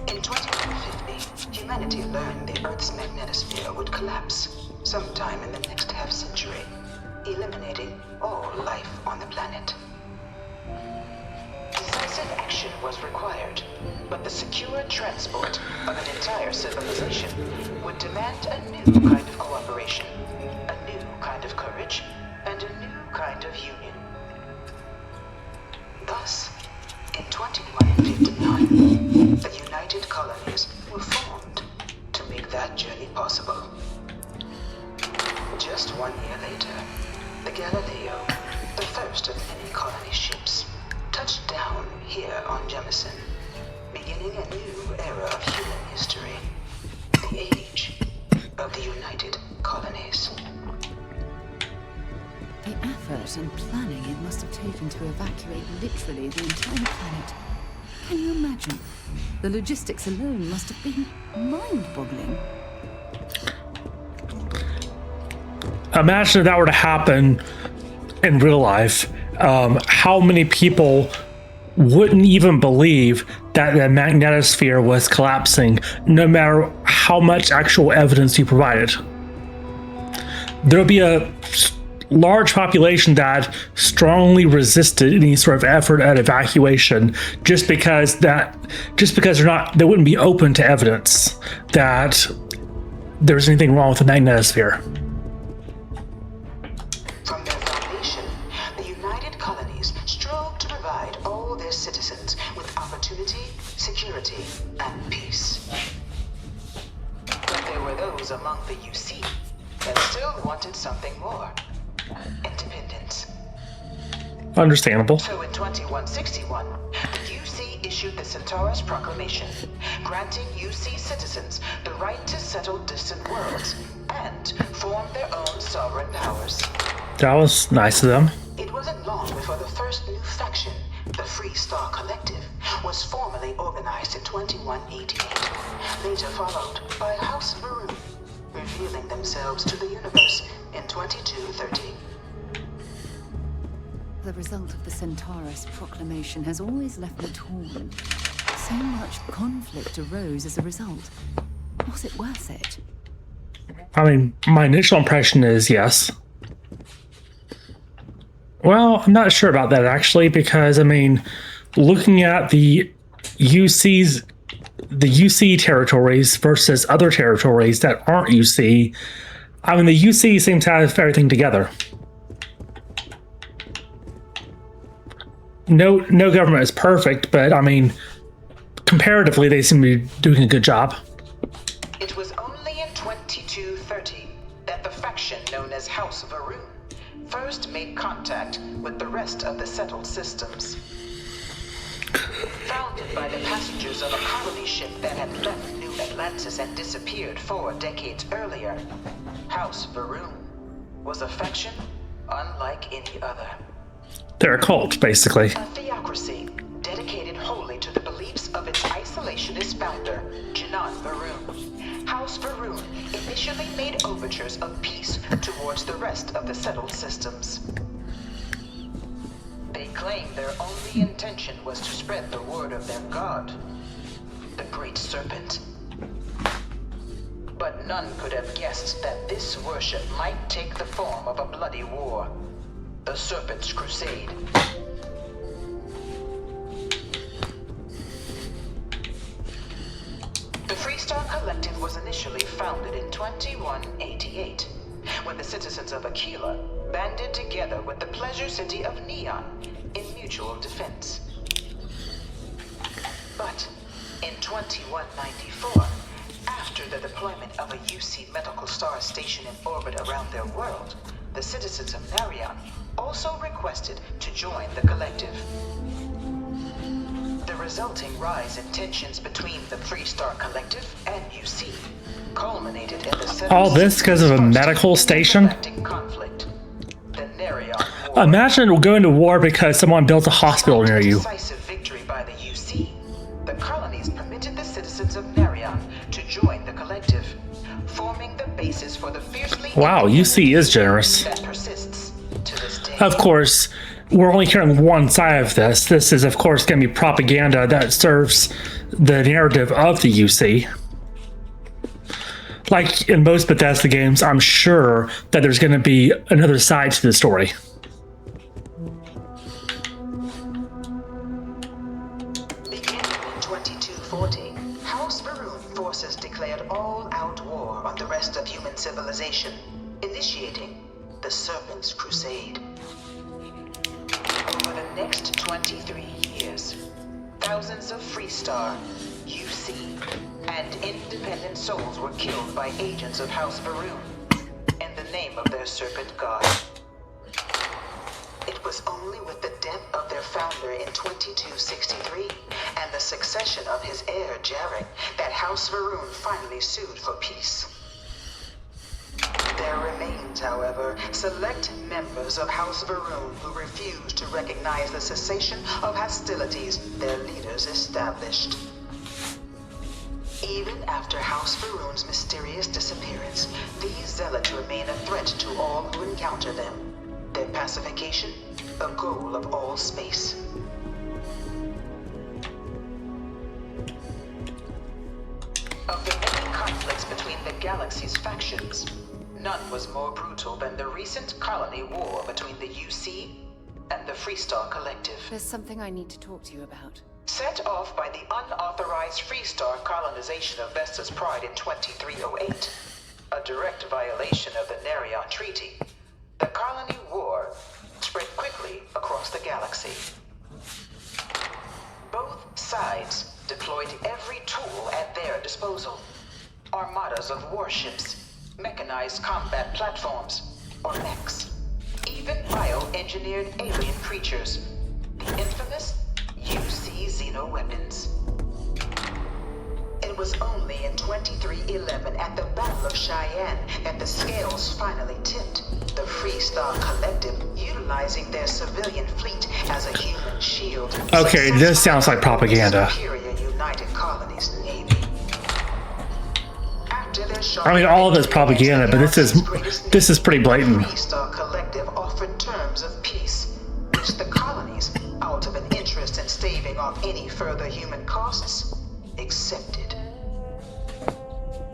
In 2150, humanity learned the Earth's magnetosphere would collapse sometime in the next half-century, eliminating all life on the planet. Decisive action was required, but the secure transport of an entire civilization would demand a new kind of cooperation, a new kind of courage, and a new kind of union. Thus, in 2159, the United Colonies were formed to make that journey possible. Just 1 year later, the Galileo, the first of many colony ships, touched down here on Jemison, beginning a new era of human history, the age of the United Colonies. The effort and planning it must have taken to evacuate literally the entire planet. Can you imagine? The logistics alone must have been mind-boggling. Imagine if that were to happen in real life. How many people wouldn't even believe that the magnetosphere was collapsing, no matter how much actual evidence you provided? There would be a large population that strongly resisted any sort of effort at evacuation, just because they wouldn't be open to evidence that there's anything wrong with the magnetosphere. From their foundation, the United Colonies strove to provide all their citizens with opportunity, security, and peace. But there were those among the UC that still wanted something more. Independence. Understandable. So in 2161, the UC issued the Centaurus Proclamation, granting UC citizens the right to settle distant worlds and form their own sovereign powers. That was nice of them. It wasn't long before the first new faction, the Free Star Collective, was formally organized in 2188, later followed by House Maroon, revealing themselves to the universe in 2230. The result of the Centaurus Proclamation has always left me torn. So much conflict arose as a result. Was it worth it? I mean, my initial impression is yes. Well, I'm not sure about that actually, because I mean, looking at the UC territories versus other territories that aren't UC, I mean, the UC seems to have everything together. No government is perfect, but I mean, comparatively, they seem to be doing a good job. It was only in 2230 that the faction known as House Varun first made contact with the rest of the settled systems. Founded by the passengers of a colony ship that had left New Atlantis and disappeared 4 decades earlier, House Varun was a faction unlike any other. They're a cult, basically. A theocracy dedicated wholly to the beliefs of its isolationist founder, Jinan Varun. House Varun initially made overtures of peace towards the rest of the settled systems. They claimed their only intention was to spread the word of their god, the Great Serpent. But none could have guessed that this worship might take the form of a bloody war, the Serpent's Crusade. The Free Star Collective was initially founded in 2188, when the citizens of Aquila banded together with the pleasure city of Neon in mutual defense. But in 2194, after the deployment of a UC medical star station in orbit around their world, the citizens of Narion also requested to join the collective. The resulting rise in tensions between the Free Star Collective and UC culminated in the all this because of a medical station? conflict, the Narion War. Imagine going to war because someone built a hospital near you. Decisive victory by the UC. The colonies permitted the citizens of Nerion to join the collective, forming the basis for the fiercely Wow, UC is generous. that persists to this day. Of course, we're only hearing one side of this. This is, of course, going to be propaganda that serves the narrative of the UC. Like in most Bethesda games, I'm sure that there's going to be another side to the story. Beginning in 2240, House Varun forces declared all-out war on the rest of human civilization, initiating the Serpent's Crusade. Over the next 23 years, thousands of Freestar, UC, and independent souls were killed by agents of House Varun in the name of their serpent god. It was only with the death of their founder in 2263 and the succession of his heir, Jarek, that House Varun finally sued for peace. There remains, however, select members of House Varun who refuse to recognize the cessation of hostilities their leaders established. Even after House Varun's mysterious disappearance, these zealots remain a threat to all who encounter them. Their pacification, a goal of all space. Of the many conflicts between the galaxy's factions, none was more brutal than the recent colony war between the UC and the Freestar Collective. There's something I need to talk to you about. Set off by the unauthorized Freestar colonization of Vesta's Pride in 2308, a direct violation of the Nerion Treaty, the colony war spread quickly across the galaxy. Both sides deployed every tool at their disposal. Armadas of warships, mechanized combat platforms, or mechs, even bioengineered alien creatures, the infamous UC xeno-weapons. It was only in 2311 at the Battle of Cheyenne that the scales finally tipped, the Freestar Collective utilizing their civilian fleet as a human shield. Okay, this sounds like propaganda. Superior United Colonies Navy. I mean, all of this propaganda, but this is pretty blatant. The Freestar Collective offered terms of peace, which the colonies, out of an interest in staving off any further human costs, accepted.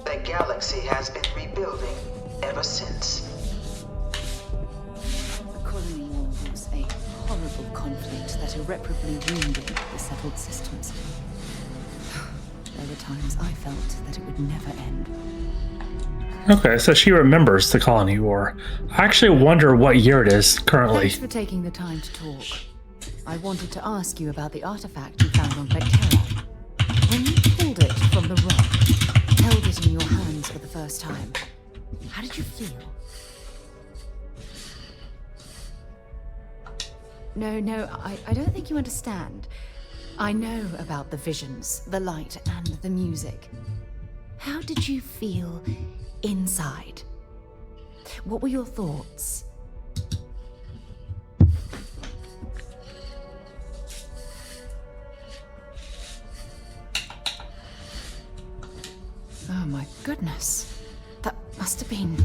The galaxy has been rebuilding ever since. The colony war was a horrible conflict that irreparably wounded the settled systems. There were times I felt that it would never end. Okay, so she remembers the colony war. I actually wonder what year it is currently. Thanks for taking the time to talk. I wanted to ask you about the artifact you found on Vectera. When you pulled it from the rock, held it in your hands for the first time, how did you feel? No, I don't think you understand. I know about the visions, the light, and the music. How did you feel inside? What were your thoughts? Oh my goodness. That must have been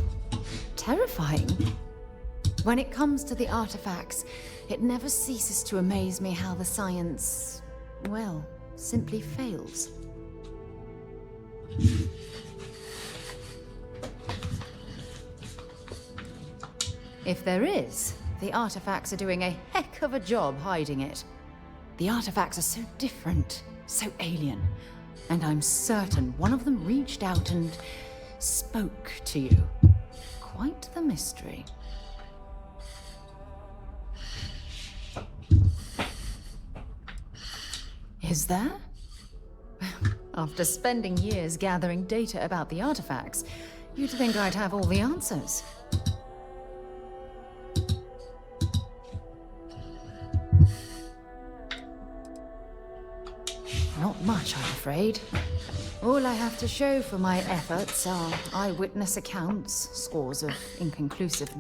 terrifying. When it comes to the artifacts, it never ceases to amaze me how the science, well, simply fails. If there is, the artifacts are doing a heck of a job hiding it. The artifacts are so different, so alien, and I'm certain one of them reached out and spoke to you. Quite the mystery. Is there? After spending years gathering data about the artifacts, you'd think I'd have all the answers. Not much, I'm afraid. All I have to show for my efforts are eyewitness accounts, scores of inconclusive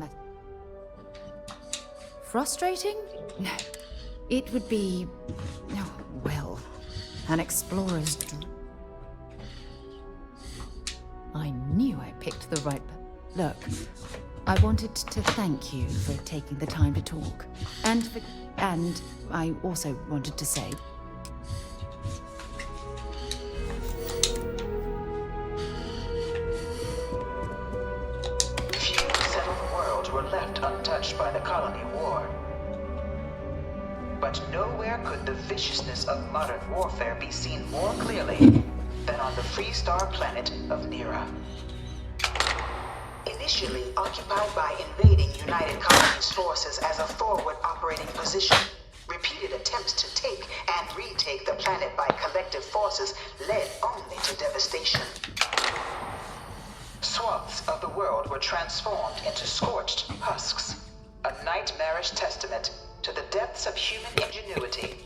Frustrating? No. It would be, oh, well, an explorer's dream. I knew I picked the right... Look, I wanted to thank you for taking the time to talk. And I also wanted to say... Few settled worlds were left untouched by the colony war. But nowhere could the viciousness of modern warfare be seen more clearly than on the Freestar planet of Nira. Initially occupied by invading United Colonies forces as a forward operating position, repeated attempts to take and retake the planet by collective forces led only to devastation. Swaths of the world were transformed into scorched husks, a nightmarish testament to the depths of human ingenuity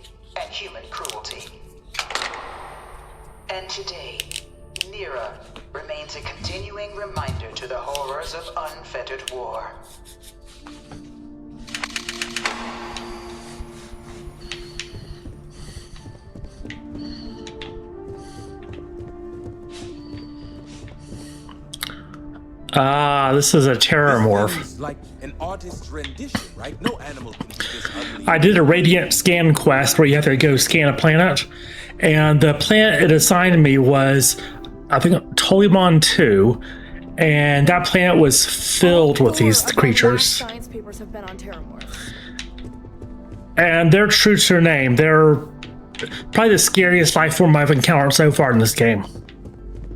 and human cruelty. And today, Nira remains a continuing reminder to the horrors of unfettered war. This is a terramorph. Like an artist's rendition, right? No animal can be this ugly. I did a radiant scan quest where you have to go scan a planet, and the planet it assigned me was, I think, Tolimon 2, and that planet was filled with these creatures. Science papers have been on terramorphs. And they're true to their name. They're probably the scariest life form I've encountered so far in this game.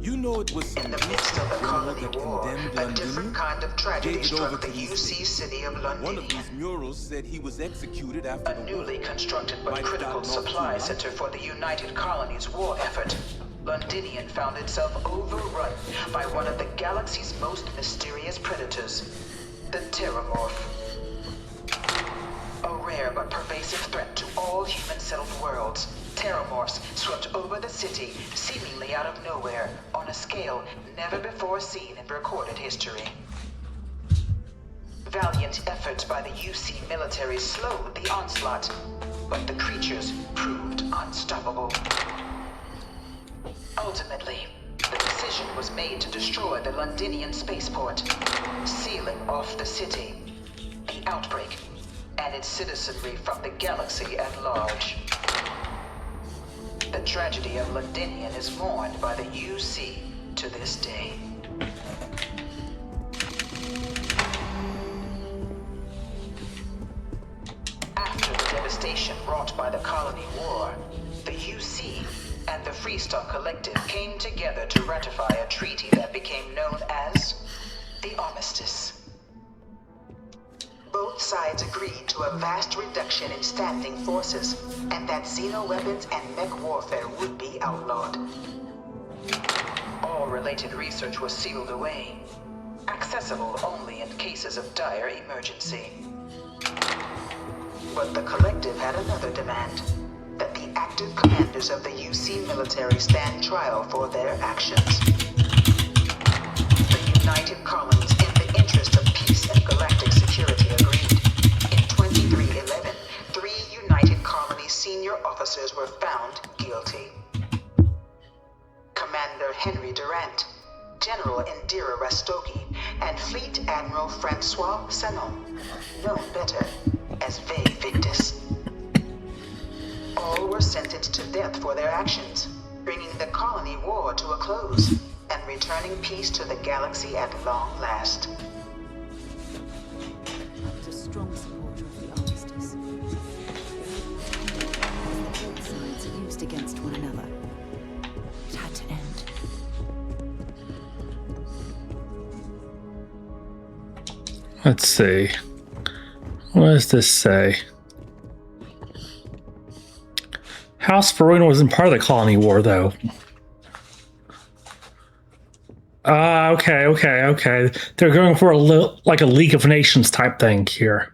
You know it was in the midst of the colony war, a different kind of tragedy struck the UC city of London. One of these murals said he was executed after a newly constructed but critical supply center for the United Colonies war effort. Londinian found itself overrun by one of the galaxy's most mysterious predators, the Terramorph. A rare but pervasive threat to all human-settled worlds, Terramorphs swept over the city, seemingly out of nowhere, on a scale never before seen in recorded history. Valiant efforts by the UC military slowed the onslaught, but the creatures proved unstoppable. Ultimately, the decision was made to destroy the Londinian spaceport, sealing off the city, the outbreak, and its citizenry from the galaxy at large. The tragedy of Londinian is mourned by the UC to this day. After the devastation wrought by the colony war, the UC and the Freestar Collective came together to ratify a treaty that became known as the Armistice. Both sides agreed to a vast reduction in standing forces, and that xeno-weapons and mech warfare would be outlawed. All related research was sealed away, accessible only in cases of dire emergency. But the Collective had another demand, that the active commanders of the UC military stand trial for their actions. The United Colonies, in the interest of peace and galactic security, agreed. In 2311, 3 United Colonies senior officers were found guilty. Commander Henry Durant, General Indira Rastogi, and Fleet Admiral Francois Sanon, known better as Ve Victus. All were sentenced to death for their actions, bringing the colony war to a close and returning peace to the galaxy at long last. I was a strong supporter of the Armistice. Both sides are used against one another. It had to end. Let's see. What does this say? House Verona wasn't part of the colony war, though. Okay. They're going for like a League of Nations type thing here.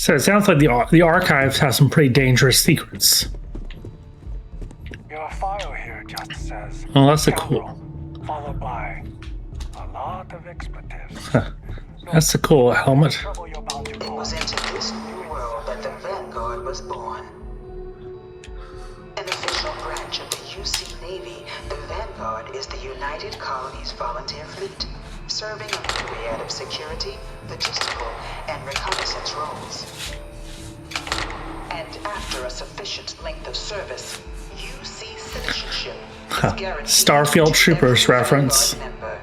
So it sounds like the archives have some pretty dangerous secrets. Your file here just says. Oh, that's a cool. Followed by a lot of expletives. That's a cool helmet. It was into this new world that the Vanguard was born. An official branch of the UC Navy, the Vanguard is the United Colonies Volunteer Fleet, serving a myriad of security, logistical, and reconnaissance roles. And after a sufficient length of service, UC citizenship is guaranteed. Starfield Troopers reference. Member.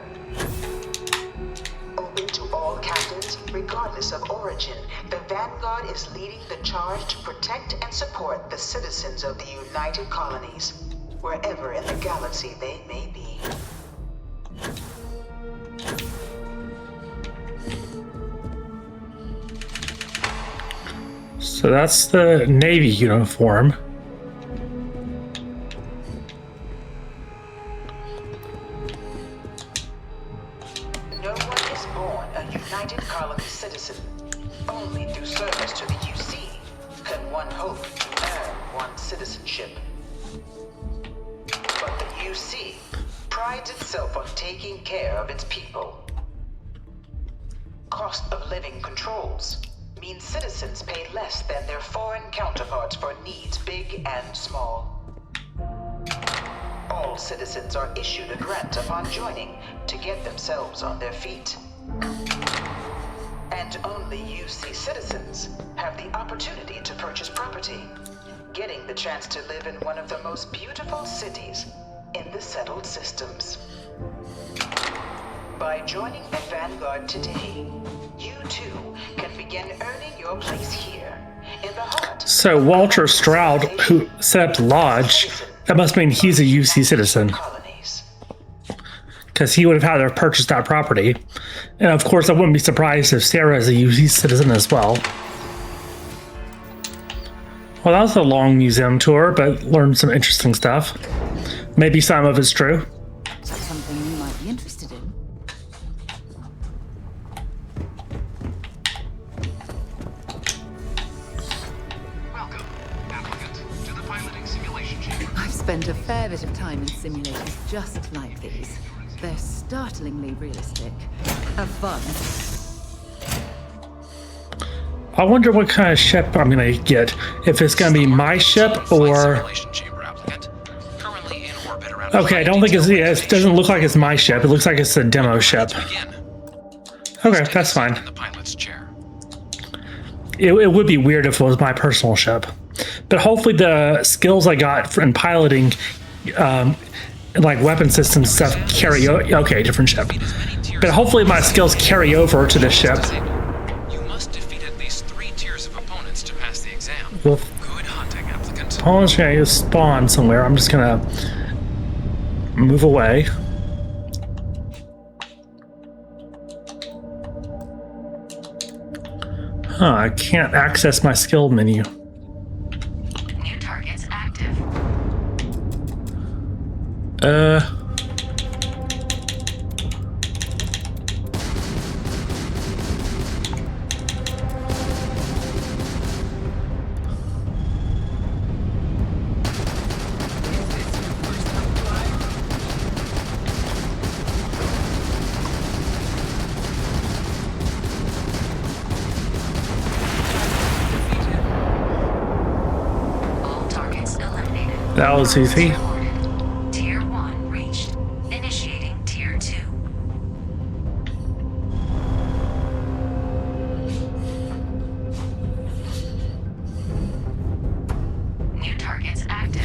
Open to all captains, regardless of origin, the Vanguard is leading the charge to protect and support the citizens of the United Colonies, wherever in the galaxy they may be. So that's the Navy uniform. No one is born a United Colony citizen. Only through service to the UC can one hope to earn one's citizenship. But the UC prides itself on taking care of its people. Cost of living controls means citizens pay less than their foreign counterparts for needs big and small. All citizens are issued a grant upon joining to get themselves on their feet. And only UC citizens have the opportunity to purchase property, getting the chance to live in one of the most beautiful cities in the settled systems. By joining the Vanguard today, you too can begin earning your place here in the heart. So Walter Stroud, who set up the lodge, that must mean he's a UC citizen. Because he would have had to purchase that property. And of course, I wouldn't be surprised if Sarah is a UC citizen as well. Well, that was a long museum tour, but learned some interesting stuff. Maybe some of it's true. Is that something you might be interested in? Welcome, applicant, to the piloting simulation chamber. I've spent a fair bit of time in simulators just like these. They're startlingly realistic. Have fun. I wonder what kind of ship I'm gonna get. If it's gonna be my ship or... Okay, I don't think it's... Yeah, it doesn't look like it's my ship. It looks like it's a demo ship. Okay, that's fine. It would be weird if it was my personal ship. But hopefully the skills I got in piloting, like weapon system stuff, carry over. Okay, different ship. But hopefully my skills carry over to this ship. You must defeat at least 3 tiers of opponents to pass the exam. Well, Good hunting, applicant. opponents are gonna spawn somewhere. I'm just gonna move away. Huh, I can't access my skill menu. New targets active. All targets eliminated. That was easy. Tier 1 reached. Initiating Tier 2. New targets active.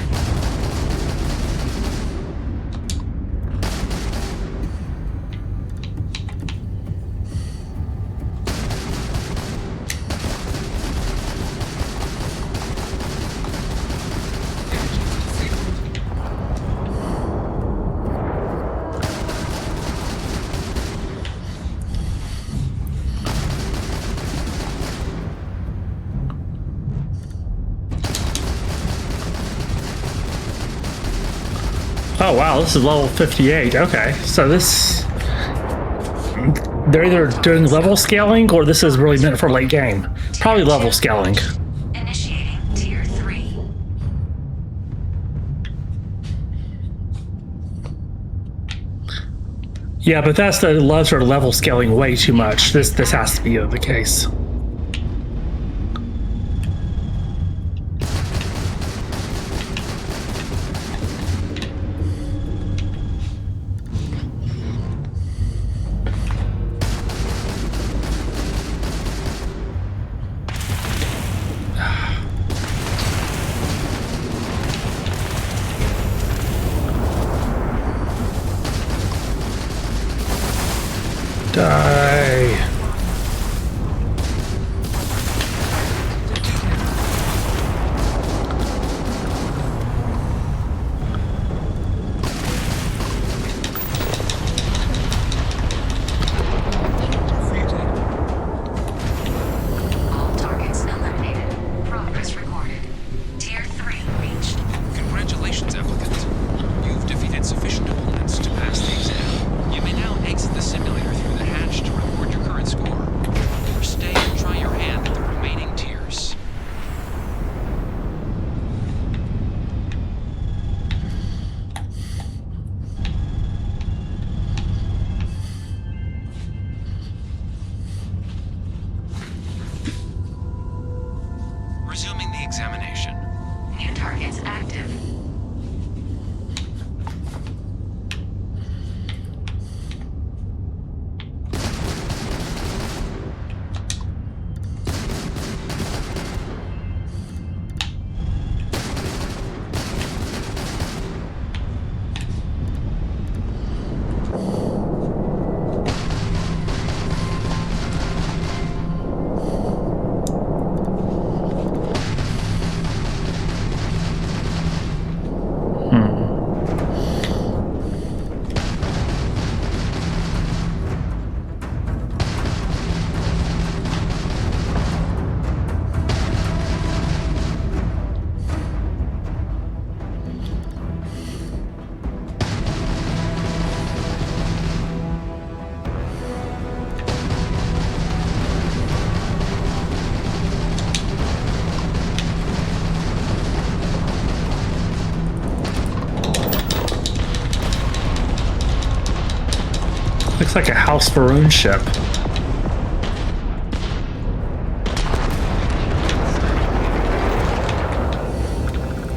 Oh wow, this is level 58. Okay, so this They're either doing level scaling or this is really meant for late game. Probably level scaling. Initiating Tier 3. Yeah, but that's the loves are level scaling way too much. This has to be the case. Die. All targets eliminated. Progress recorded. Tier 3 reached. Congratulations, applicant. You've defeated sufficient opponents to pass the exam. You may now exit the simulator through the hatch to record your current score. Or stay and try your hand at the remaining tiers. Resuming the examination. New targets active. Looks like a House Varun ship.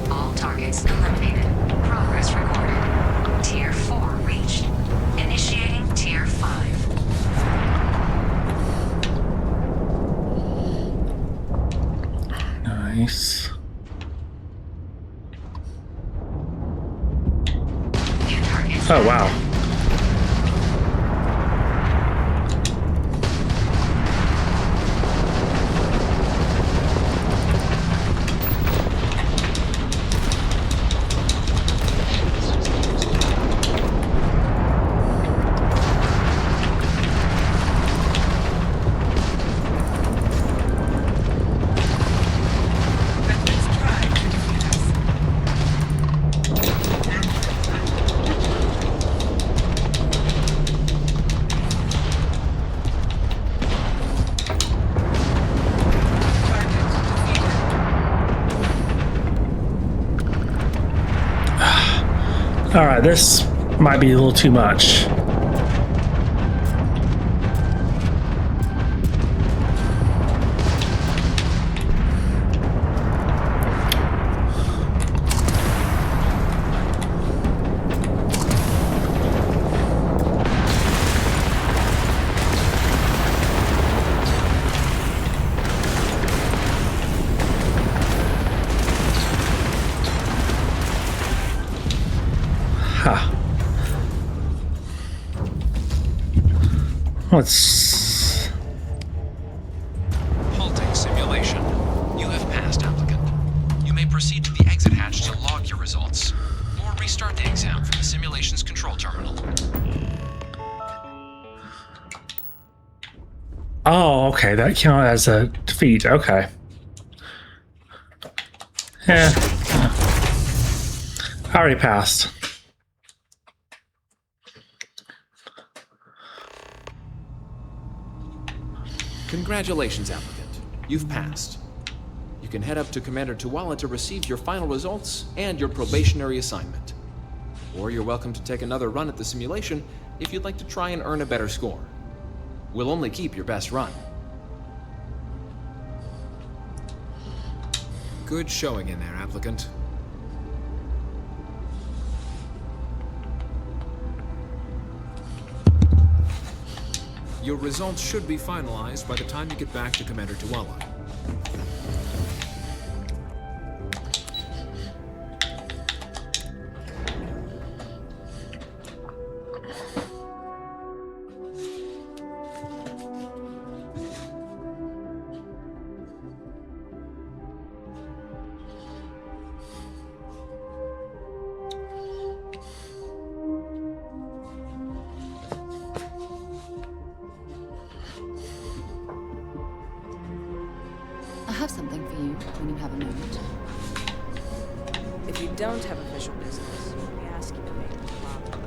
All targets eliminated. Progress recorded. Tier 4 reached. Initiating Tier 5. Nice. New targets. Oh, wow. All right, this might be a little too much. Let's... Halting simulation. You have passed, applicant. You may proceed to the exit hatch to log your results, or restart the exam from the simulation's control terminal. Oh, okay, that counted as a defeat. Okay. Yeah. I already passed. 。 . 。 . 。 . . . . . . . . . . . . . . . . . . . . . . . . . . . . . . . . . . . . . . . . . . . . . . . . . . . . All right, pass. Congratulations, applicant. You've passed. You can head up to Commander Tuwala to receive your final results and your probationary assignment. Or you're welcome to take another run at the simulation if you'd like to try and earn a better score. We'll only keep your best run. Good showing in there, applicant. Your results should be finalized by the time you get back to Commander Tuwala. I have something for you when you have a moment. If you don't have official business, we ask you to make it proper.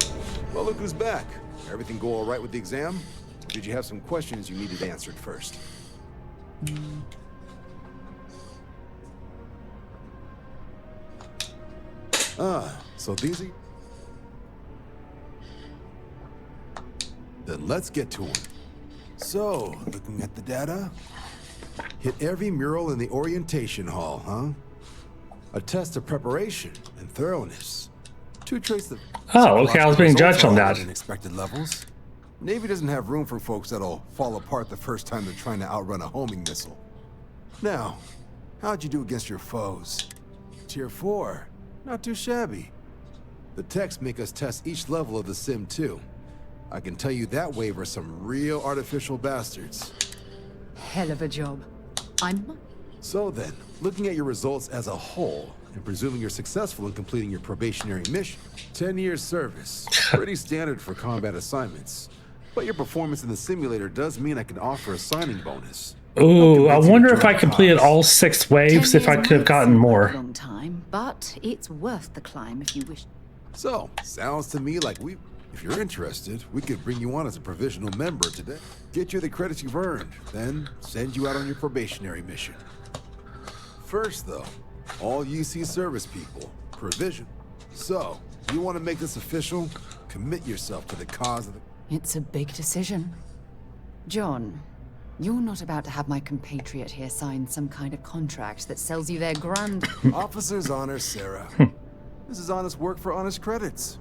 Well, look who's back. Everything go all right with the exam? Or did you have some questions you needed answered first? So these are... Then let's get to them. So, looking at the data, hit every mural in the orientation hall, huh? A test of preparation and thoroughness. Two traits of... Oh, okay, I was being judged on that. Expected levels. Navy doesn't have room for folks that'll fall apart the first time they're trying to outrun a homing missile. Now, how'd you do against your foes? Tier 4. Not too shabby. The techs make us test each level of the sim too. I can tell you that wave are some real artificial bastards. Hell of a job. So then, looking at your results as a whole, and presuming you're successful in completing your probationary mission, 10 years service, pretty standard for combat assignments. But your performance in the simulator does mean I can offer a signing bonus. Ooh, I wonder if I completed all 6 waves, if I could have gotten more. Long time, but it's worth the climb if you wish. So, sounds to me like if you're interested, we could bring you on as a provisional member today. Get you the credits you've earned, then send you out on your probationary mission. First, though, all UC service people, provision. So, you want to make this official? Commit yourself to the cause of the... It's a big decision. John, you're not about to have my compatriot here sign some kind of contract that sells you their grand... Officer's honor, Sarah. This is honest work for honest credits.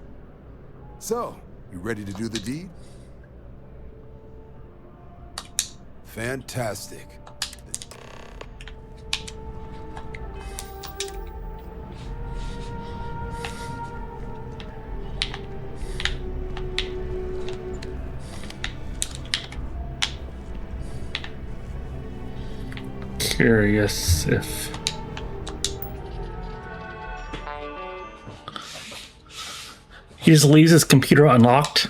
So, you ready to do the deed? Fantastic. Curious if... He just leaves his computer unlocked.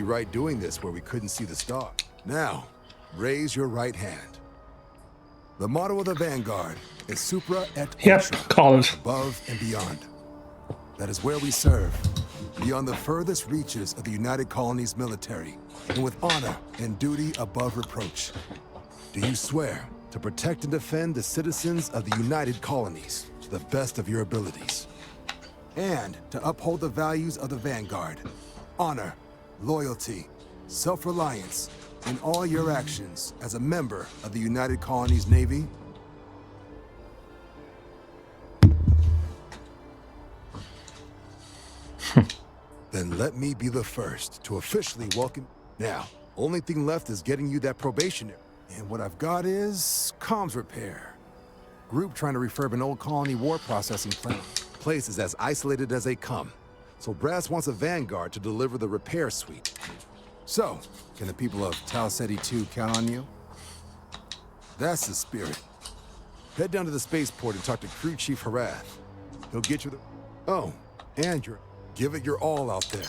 be right doing this where we couldn't see the star. Now, raise your right hand. The motto of the Vanguard is Supra et Ultra, call it. above and beyond. That is where we serve, beyond the furthest reaches of the United Colonies military, and with honor and duty above reproach. Do you swear to protect and defend the citizens of the United Colonies to the best of your abilities? And to uphold the values of the Vanguard, honor, loyalty, self-reliance, in all your actions as a member of the United Colonies Navy? Then let me be the first to officially welcome. Now, only thing left is getting you that probationary. And what I've got is comms repair. Group trying to refurb an old colony war processing plant. Place is as isolated as they come. So Brass wants a Vanguard to deliver the repair suite. So, can the people of Tau Ceti 2 count on you? That's the spirit. Head down to the spaceport and talk to Crew Chief Harath. He'll get you the... Oh, and give it your all out there.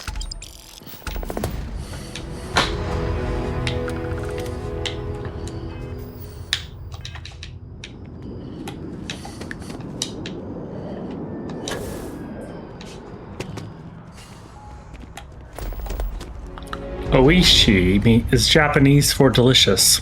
Oishi is Japanese for delicious.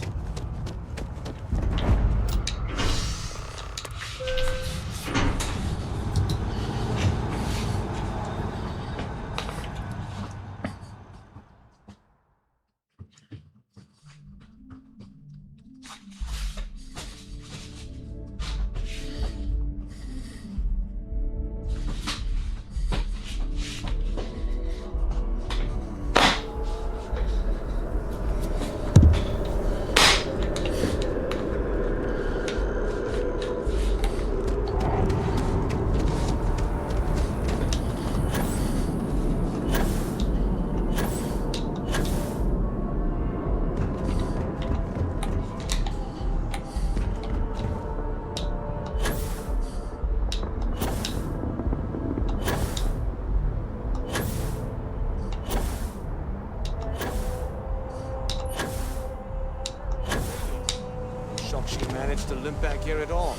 Managed to limp back here at all.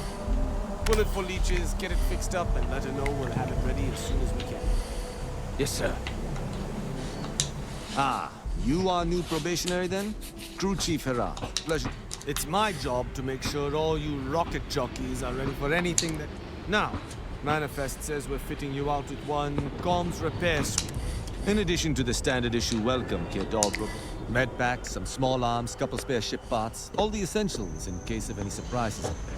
Bullet for leeches, get it fixed up, and let her know we'll have it ready as soon as we can. Yes, sir. Ah, you are new probationary then? Crew Chief Hera. Pleasure. It's my job to make sure all you rocket jockeys are ready for anything that... Now, Manifest says we're fitting you out with one comms repair suite. In addition to the standard issue welcome kit, all med packs, some small arms, couple spare ship parts, all the essentials in case of any surprises up there.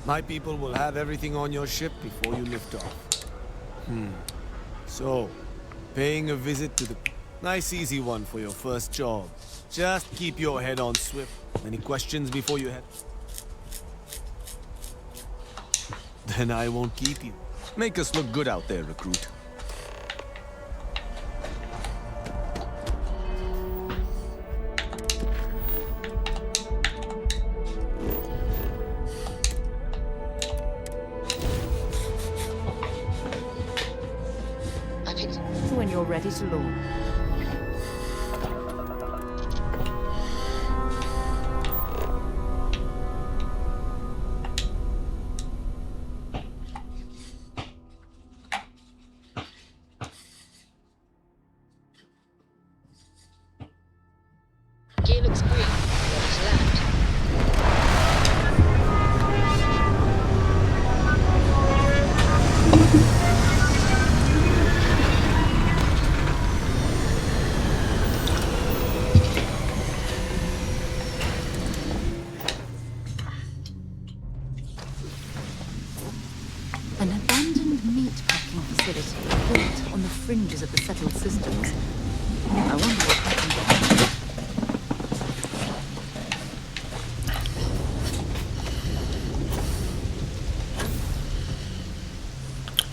My people will have everything on your ship before you lift off. So, paying a visit to the... Nice easy one for your first job. Just keep your head on swift. Any questions before you head? Then I won't keep you. Make us look good out there, recruit. When you're ready to launch. Gear looks green. Ready to land. An abandoned meat-packing facility built on the fringes of the settled systems. I wonder what happened there.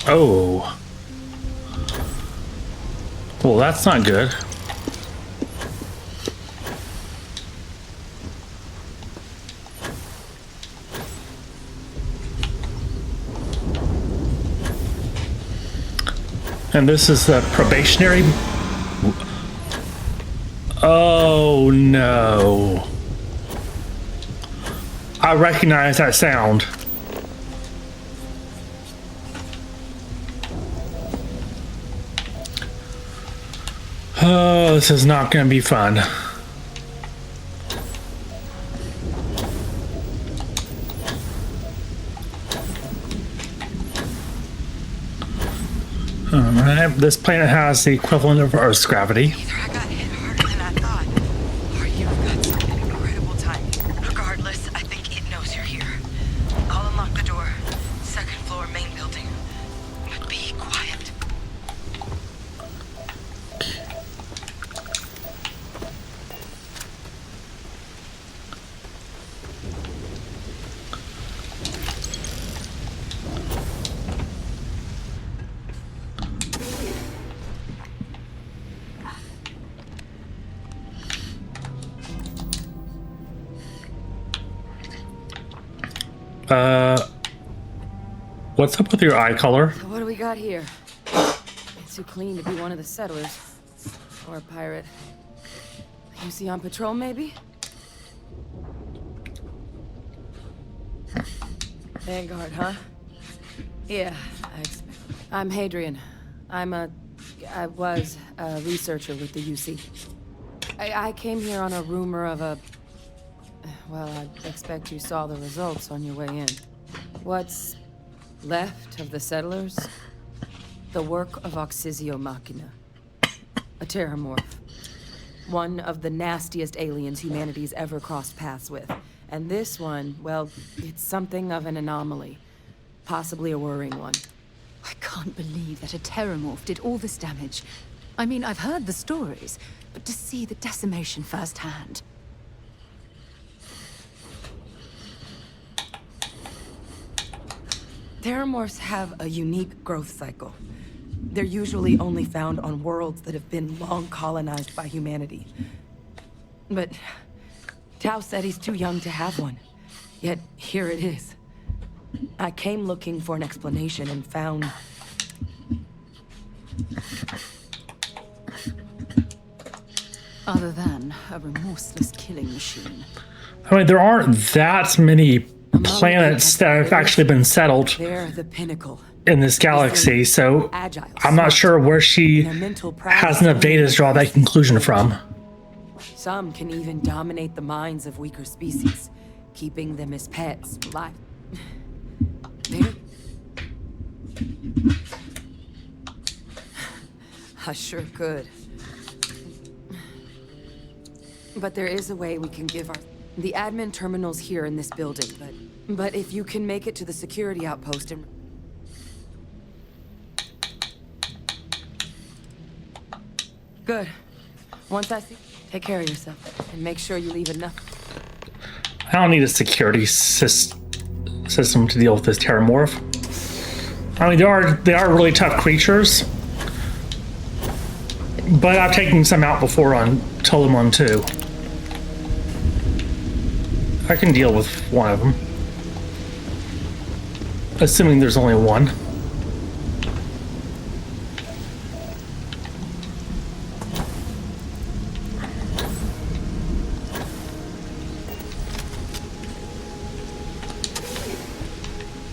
Oh. Well, that's not good. And this is the probationary. Oh no. I recognize that sound. Oh, this is not going to be fun. Alright, this planet has the equivalent of Earth's gravity. Either I got hit harder than I thought, or you've got some incredible timing. Regardless, I think it knows you're here. I'll unlock the door. Second floor, main building. But be quiet. What's up with your eye color? So what do we got here? It's too clean to be one of the settlers. Or a pirate. UC on patrol, maybe? Vanguard, huh? Yeah, I'm Hadrian. I was a researcher with the UC. I came here on a rumor of a... Well, I expect you saw the results on your way in. What's left of the settlers? The work of Oxysio Machina. A terramorph. One of the nastiest aliens humanity's ever crossed paths with. And this one, well, it's something of an anomaly. Possibly a worrying one. I can't believe that a terramorph did all this damage. I mean, I've heard the stories, but to see the decimation firsthand... Terramorphs have a unique growth cycle. They're usually only found on worlds that have been long colonized by humanity. But Tao said he's too young to have one. Yet here it is. I came looking for an explanation and found... Other than a remorseless killing machine. I mean, there aren't that many planets that have actually been settled They're the pinnacle. in this galaxy, so I'm not sure where she has enough data to draw that conclusion from. Some can even dominate the minds of weaker species, keeping them as pets alive. I sure could. But there is a way we can give our... The admin terminal's here in this building, but if you can make it to the security outpost and... Good. Once I see... Take care of yourself, and make sure you leave enough. I don't need a security system to deal with this terramorph. I mean, they are really tough creatures, but I've taken some out before on Totem 1 too. I can deal with one of them, assuming there's only one.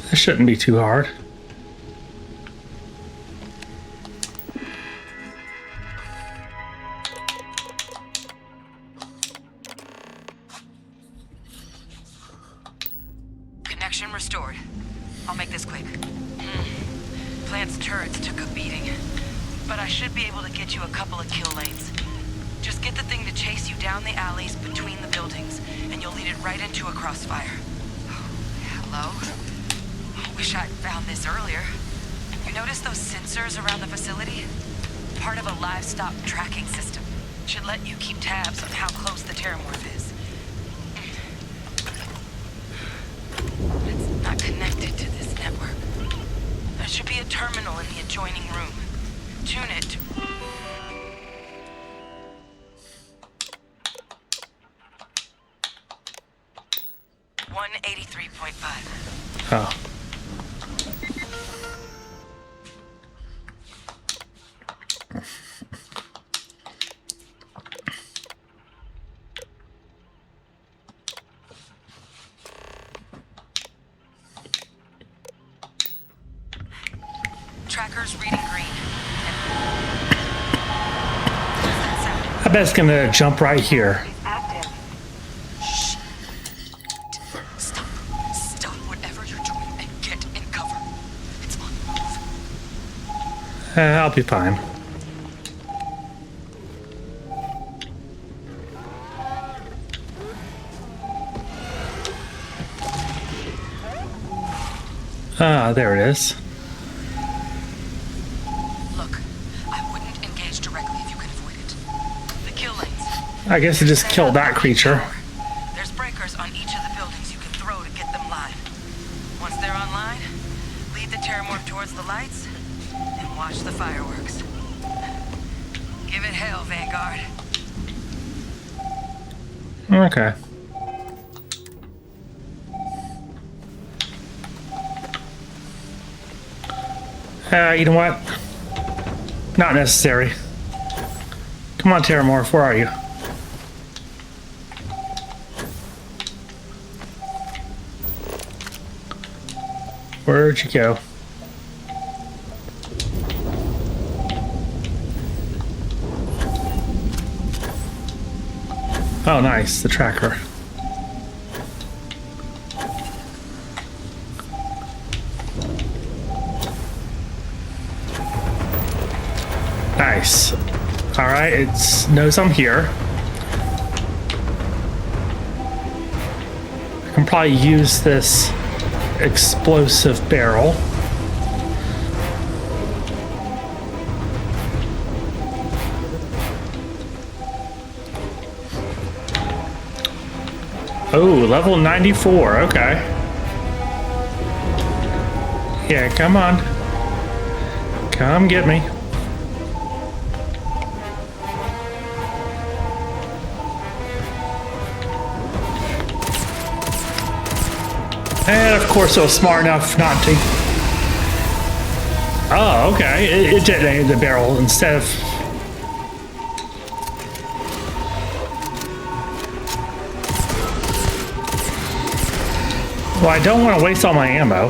That shouldn't be too hard. Connection restored. I'll make this quick. Plant's turrets took a beating, but I should be able to get you a couple of kill lanes. Just get the thing to chase you down the alleys between the buildings, and you'll lead it right into a crossfire. Hello? Wish I'd found this earlier. You notice those sensors around the facility? Part of a livestock tracking system. Should let you keep tabs on how close the terramorph is. It's not connected to this network. There should be a terminal in the adjoining room. Tune it to... .5. Oh. Tracker's reading green. I bet it's gonna jump right here. Stop whatever you're doing and get in cover. It's on the move. I'll be fine. Ah, there it is. Look, I wouldn't engage directly if you could avoid it. The kill lanes. I guess it just killed that creature. There's breakers on each of the buildings you can throw to get them live. Once they're online, lead the terramorph towards the lights and watch the fireworks. Give it hell, Vanguard. Okay. You know what? Not necessary. Come on, Terramorph, where are you? Where'd you go? Oh, nice, the tracker. Nice. Alright, it knows I'm here. I can probably use this explosive barrel. Oh, level 94, okay. Yeah, come on. Come get me. And of course it was smart enough not to. Oh, okay. It detonated the barrel instead of. Well, I don't want to waste all my ammo.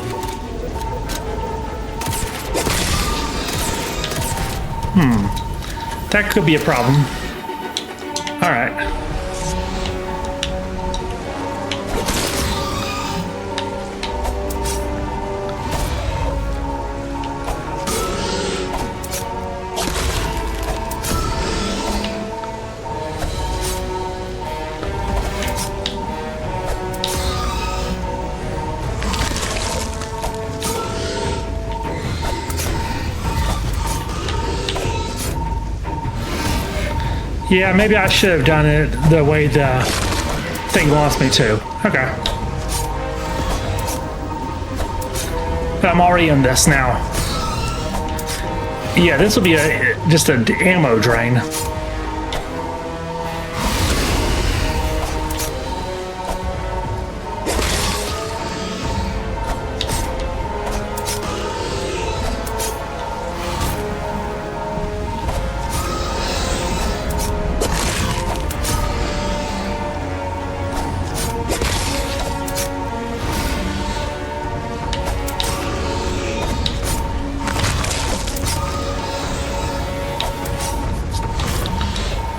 That could be a problem. All right. Yeah, maybe I should have done it the way the thing wants me to. Okay. But I'm already in this now. Yeah, this will be just an ammo drain.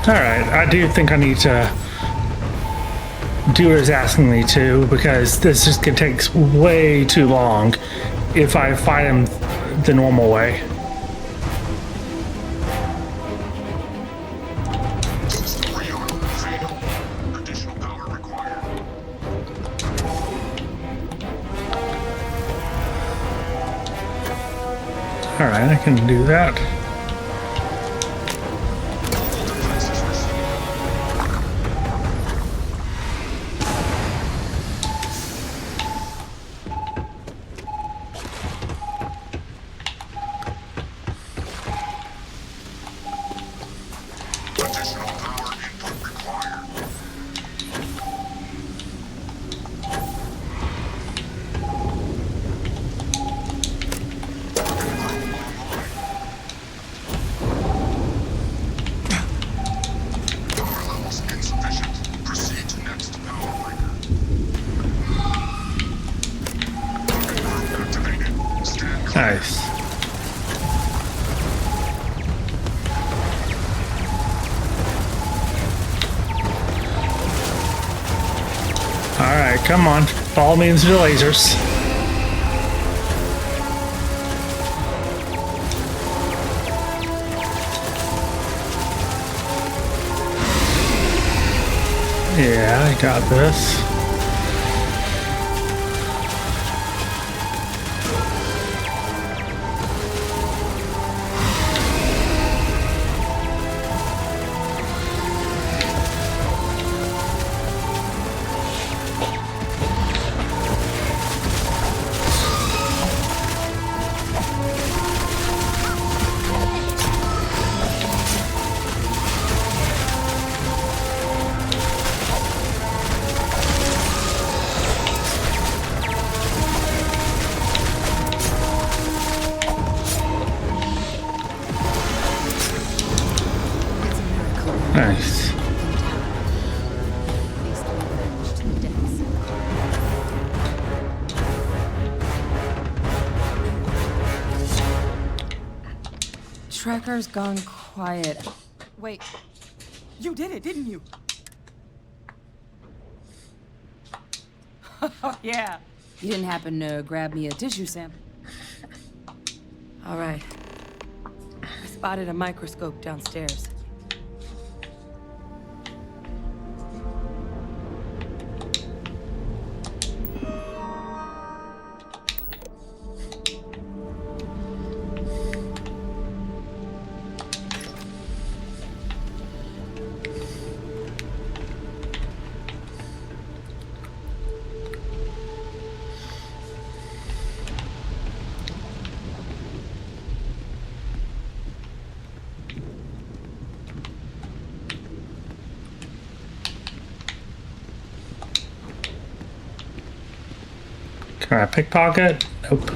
Alright, I do think I need to do what it's asking me to, because this just takes way too long if I fight him the normal way. Alright, I can do that. Nice. Alright, come on. Follow me into the lasers. Yeah, I got this. Nice. Tracker's gone quiet. Wait, you did it, didn't you? Yeah. You didn't happen to grab me a tissue sample? All right. I spotted a microscope downstairs. Can I pickpocket? Nope.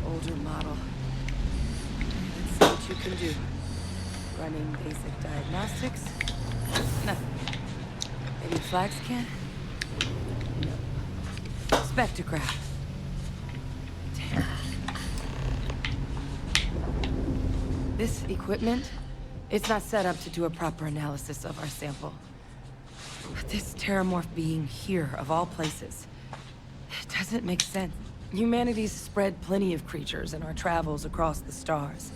Older model. Let's see what you can do. Running basic diagnostics? Nothing. Maybe flag scan? No. Spectrograph. Damn. This equipment, it's not set up to do a proper analysis of our sample. But this terramorph being here, of all places, it doesn't make sense. Humanity's spread plenty of creatures in our travels across the stars.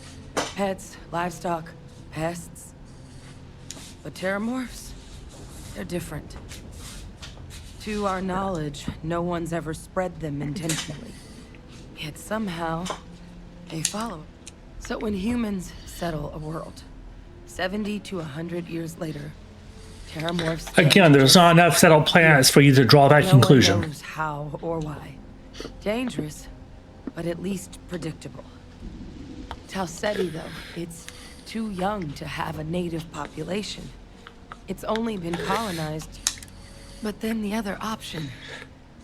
Pets, livestock, pests. But terramorphs, they're different. To our knowledge, no one's ever spread them intentionally. Yet somehow, they follow. So when humans settle a world, 70 to 100 years later, terramorphs... Again, there's not enough settled planets for you to draw that conclusion. No one knows how or why. Dangerous, but at least predictable. Talseti, though, it's too young to have a native population. It's only been colonized. But then the other option,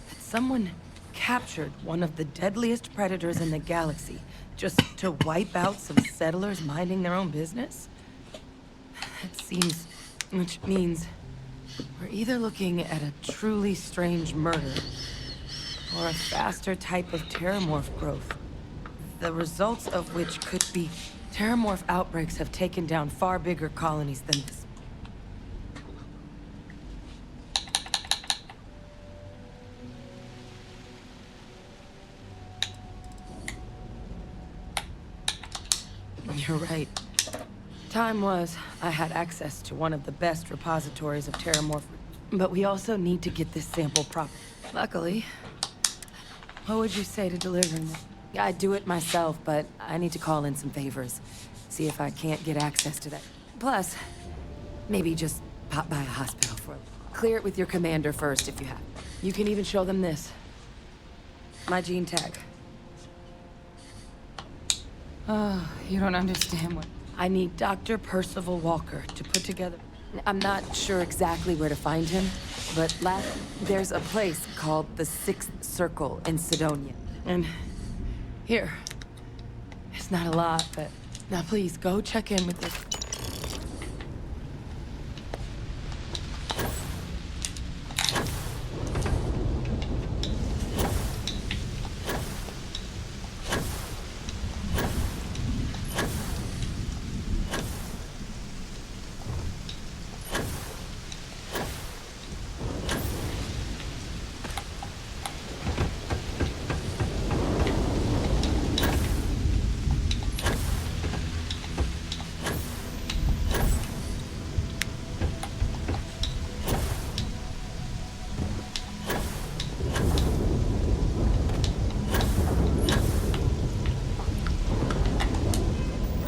that someone captured one of the deadliest predators in the galaxy just to wipe out some settlers minding their own business? That seems... which means we're either looking at a truly strange murder or a faster type of terramorph growth, the results of which could be... Terramorph outbreaks have taken down far bigger colonies than this. You're right. Time was, I had access to one of the best repositories of terramorph, but we also need to get this sample proper. Luckily, what would you say to delivering it? I'd do it myself, but I need to call in some favors. See if I can't get access to that. Plus, maybe just pop by a hospital for it. Clear it with your commander first if you have. You can even show them this. My gene tag. Oh, you don't understand what... I need Dr. Percival Walker to put together... I'm not sure exactly where to find him, but there's a place called the Sixth Circle in Sidonia. And here, it's not a lot, but now please go check in with this.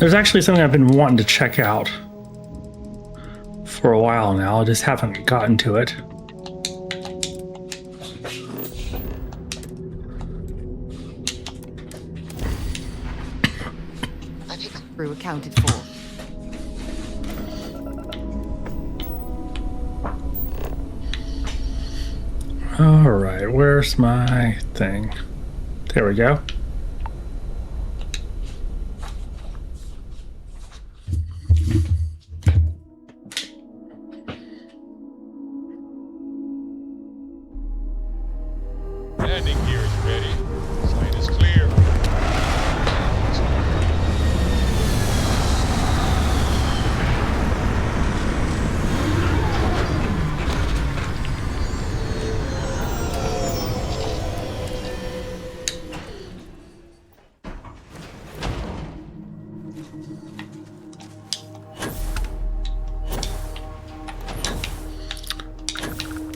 There's actually something I've been wanting to check out for a while now. I just haven't gotten to it. Crew accounted for. All right, where's my thing? There we go. Landing gear is ready. Slate is clear.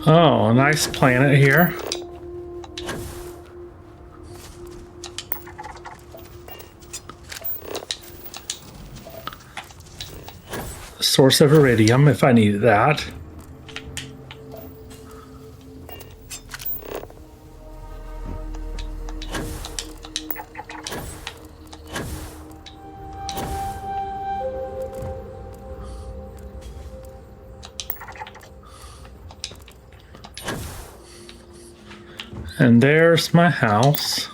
Oh, a nice planet here. Source of iridium if I needed that. And there's my house.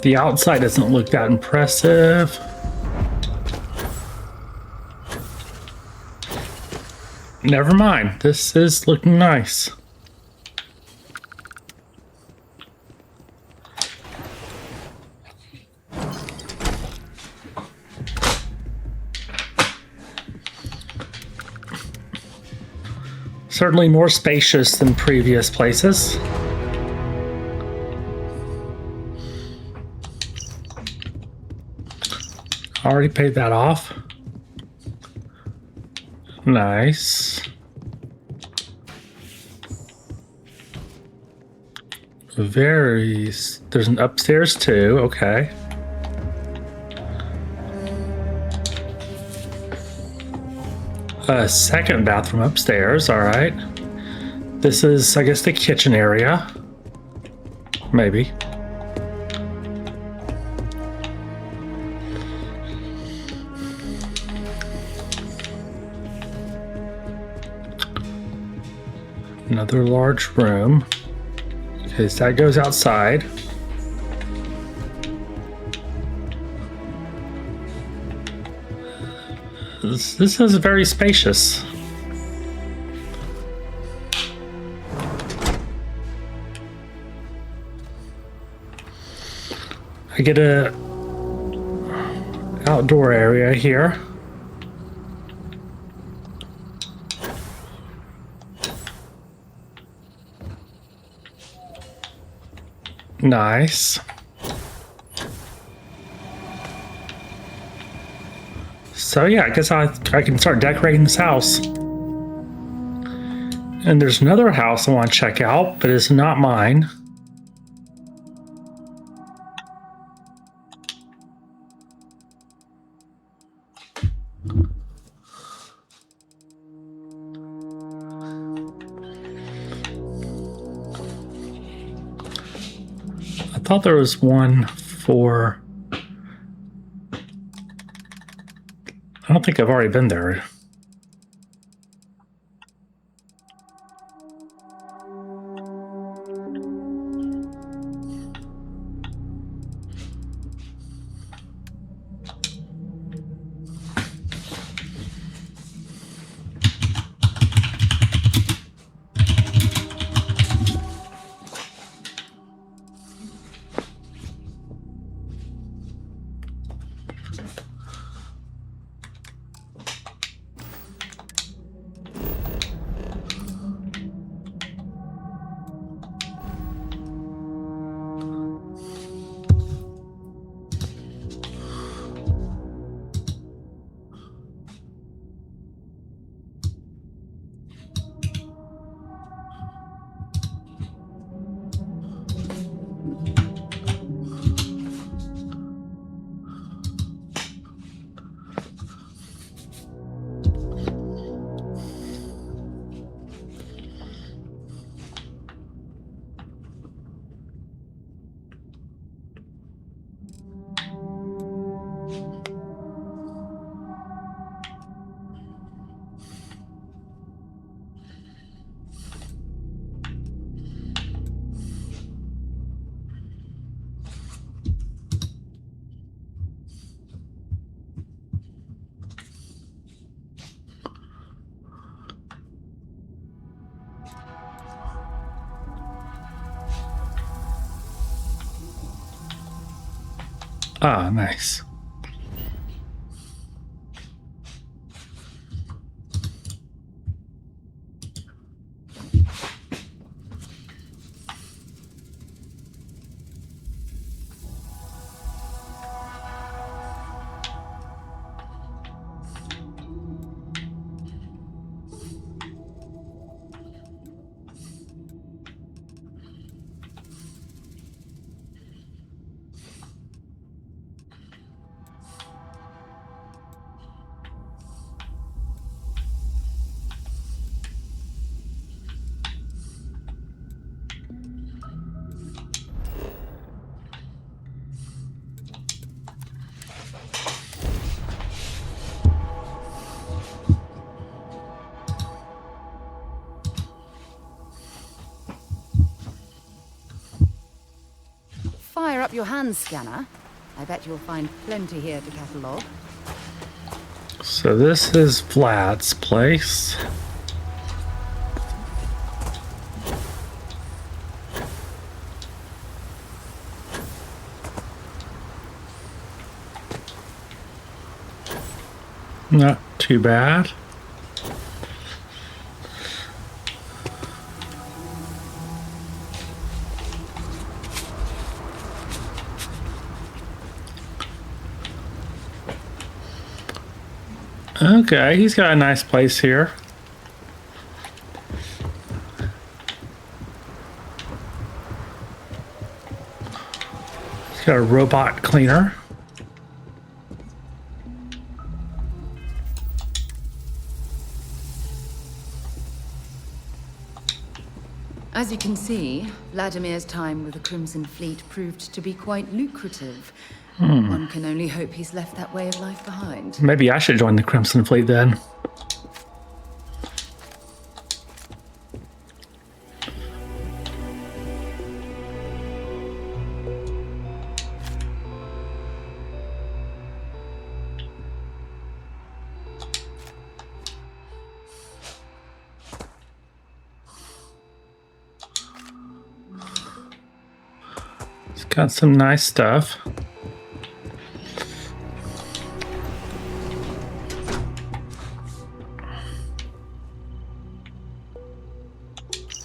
The outside doesn't look that impressive. Never mind, this is looking nice. Certainly more spacious than previous places. Already paid that off. Nice. There's an upstairs too, okay. A second bathroom upstairs, all right. This is, I guess, the kitchen area. Maybe. Another large room. Okay, so that goes outside. This is very spacious. I get a outdoor area here. Nice. So yeah, I guess I can start decorating this house. And there's another house I want to check out, but it's not mine. I thought there was one for... I don't think I've already been there. Ah, nice. Fire up your hand scanner. I bet you'll find plenty here to catalogue. So this is Vlad's place. Not too bad. Okay, he's got a nice place here. He's got a robot cleaner. As you can see, Vladimir's time with the Crimson Fleet proved to be quite lucrative. One can only hope he's left that way of life behind. Maybe I should join the Crimson Fleet then. It's got some nice stuff.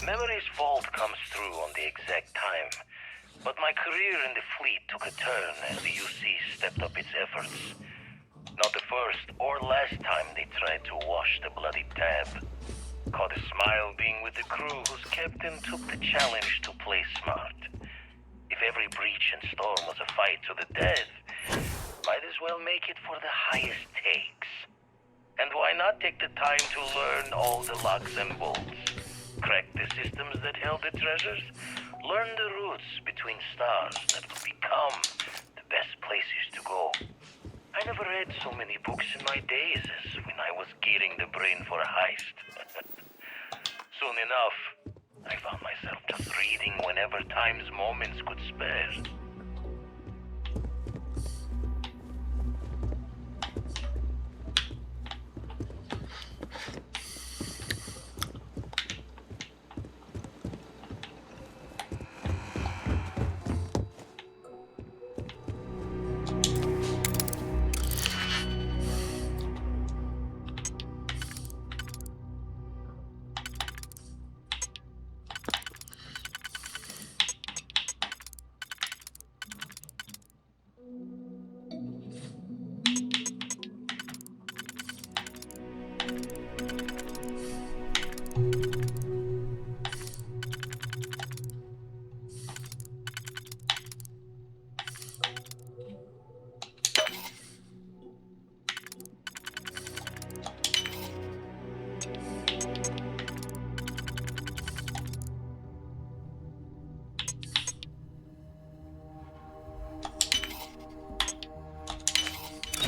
Memory's fault comes through on the exact time, but my career in the fleet took a turn as the UC stepped up its efforts. Not the first or last time they tried to wash the bloody tab. Caught a smile being with the crew whose captain took the challenge to play smart. If every breach and storm was a fight to the death, might as well make it for the highest stakes. And why not take the time to learn all the locks and bolts? Crack the systems that held the treasures, learn the routes between stars that would become the best places to go. I never read so many books in my days as when I was gearing the brain for a heist. Soon enough, I found myself just reading whenever time's moments could spare.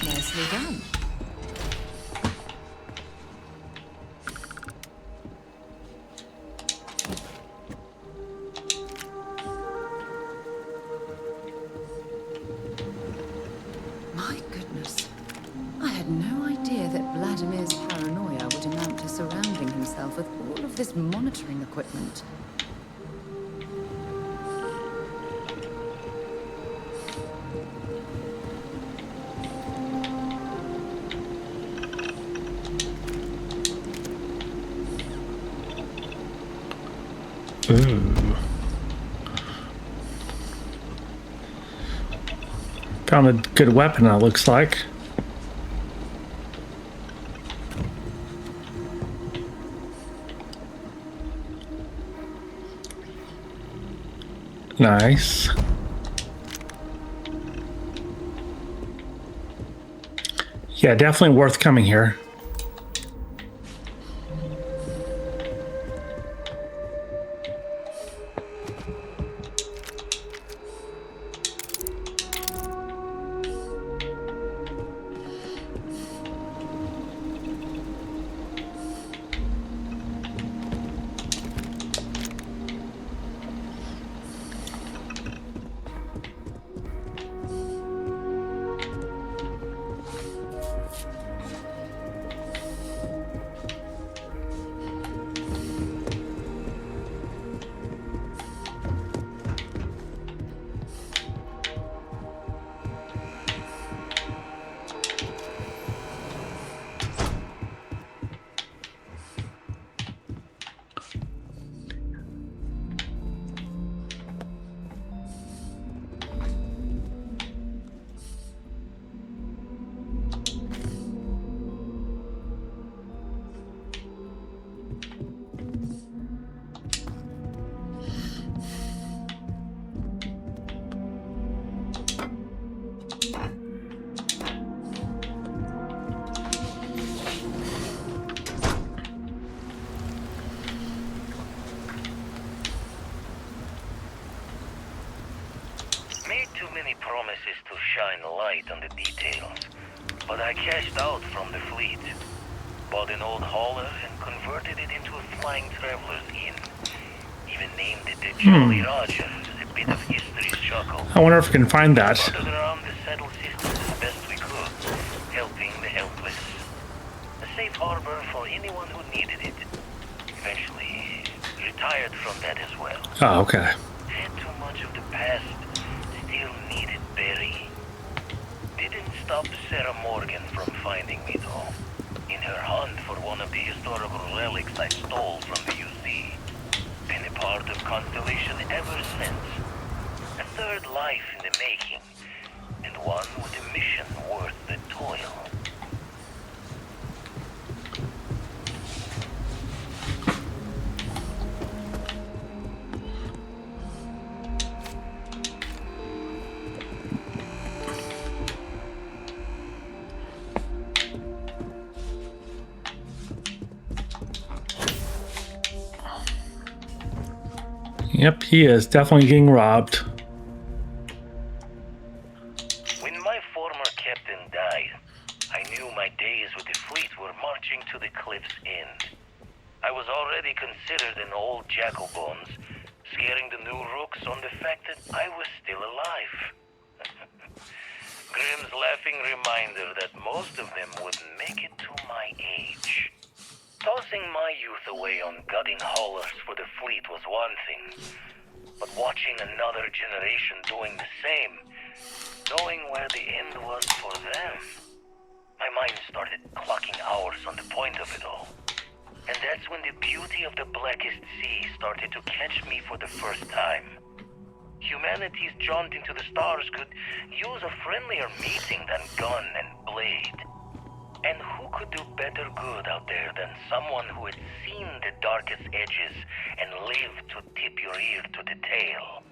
Nicely done. My goodness. I had no idea that Vladimir's paranoia would amount to surrounding himself with all of this monitoring equipment. Ooh. Found a good weapon, it looks like. Nice. Yeah, definitely worth coming here. Made too many promises to shine light on the details, but I cashed out from the fleet. Bought an old hauler and converted it into a flying traveler's inn. Even named it the Jolly Roger, a bit of history's chuckle. I wonder if we can find that. Ordered around the settled systems as best we could, helping the helpless. A safe harbor for anyone who needed it. Eventually, retired from that as well. Oh, okay. Had too much of the past, still needed Barry. Didn't stop Sarah Morgan from finding me though. In her hunt for one of the historical relics I stole from the UC. Been a part of Constellation ever since. A third life in the making, and one with a mission worth the toil. Yep, he is definitely getting robbed. When my former captain died, I knew my days with the fleet were marching to the cliff's end. I was already considered an old jack-o'-bones, scaring the new rooks on the fact that I was still alive. Grimm's laughing reminder that most of them wouldn't make it to my age. Tossing my youth away on gutting haulers for the fleet was one thing, but watching another generation doing the same, knowing where the end was for them, my mind started clocking hours on the point of it all. And that's when the beauty of the Blackest Sea started to catch me for the first time. Humanity's jaunt into the stars could use a friendlier meeting than gun and blade. And who could do better good out there than someone who had seen the darkest edges and lived to tip your ear to the tale?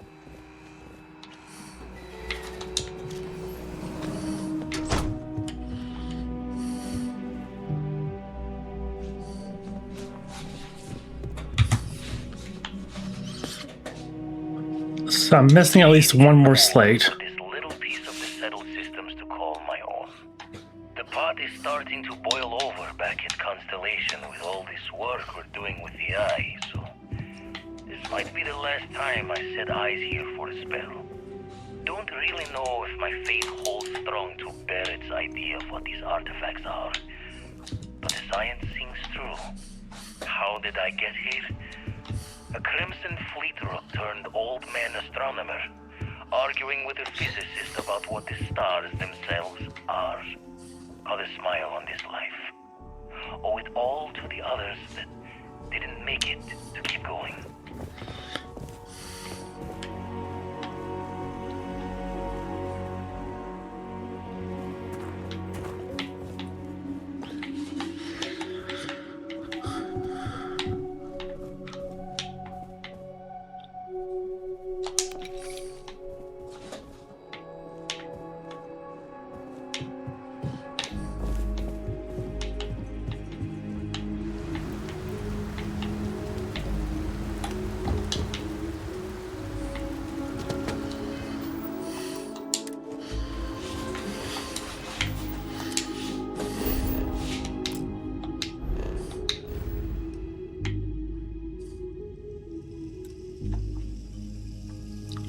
So I'm missing at least one more slate. This little piece of the settled systems to call my own. The pot is starting to boil over back at Constellation with all this work we're doing with the eye, so this might be the last time I set eyes here for a spell. Don't really know if my faith holds strong to Barrett's idea of what these artifacts are, but the science sings true. How did I get here? A Crimson Fleet rook turned old man astronomer, arguing with a physicist about what the stars themselves are. How to smile on this life. Owe it all to the others that didn't make it to keep going.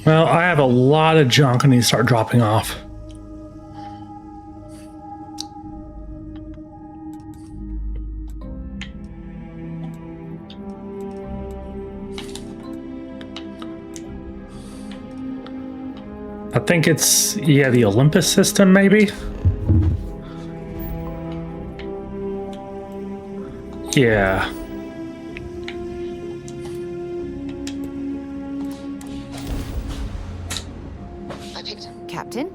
Well, I have a lot of junk I need to start dropping off. I think it's, yeah, the Olympus system, maybe? Yeah. I picked up. Captain?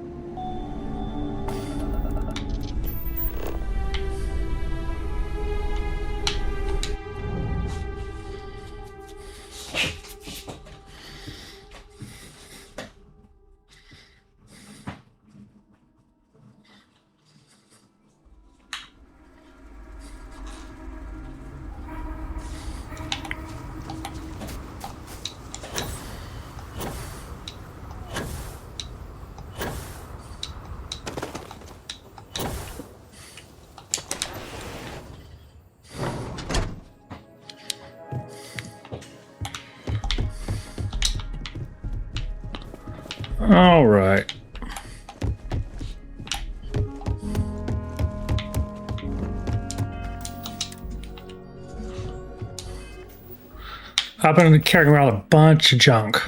All right. I've been carrying around a bunch of junk.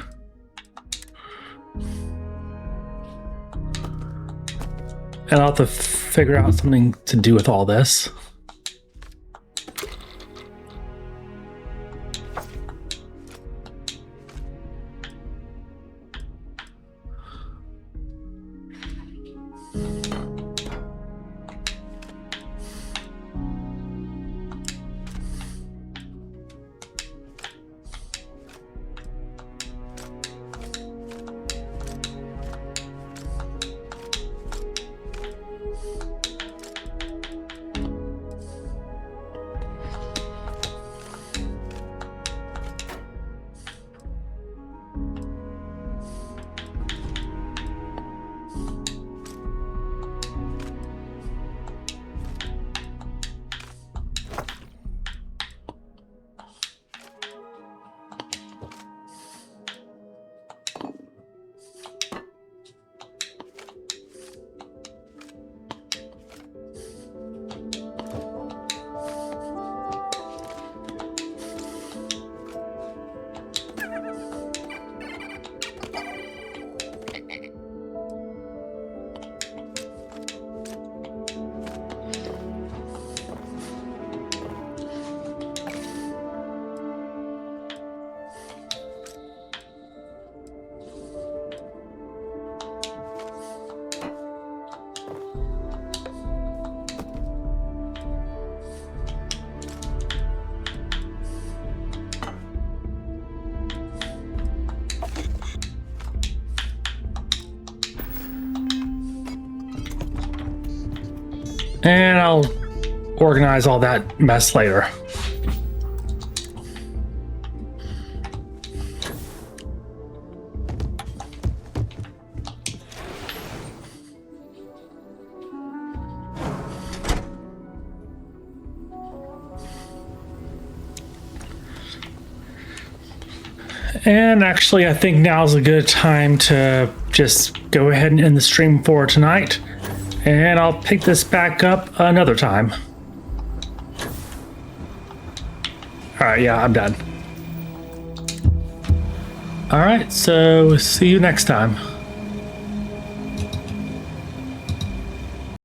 And I'll have to figure out something to do with all this. And I'll organize all that mess later. And actually, I think now's a good time to just go ahead and end the stream for tonight. And I'll pick this back up another time. All right, yeah, I'm done. All right, so see you next time.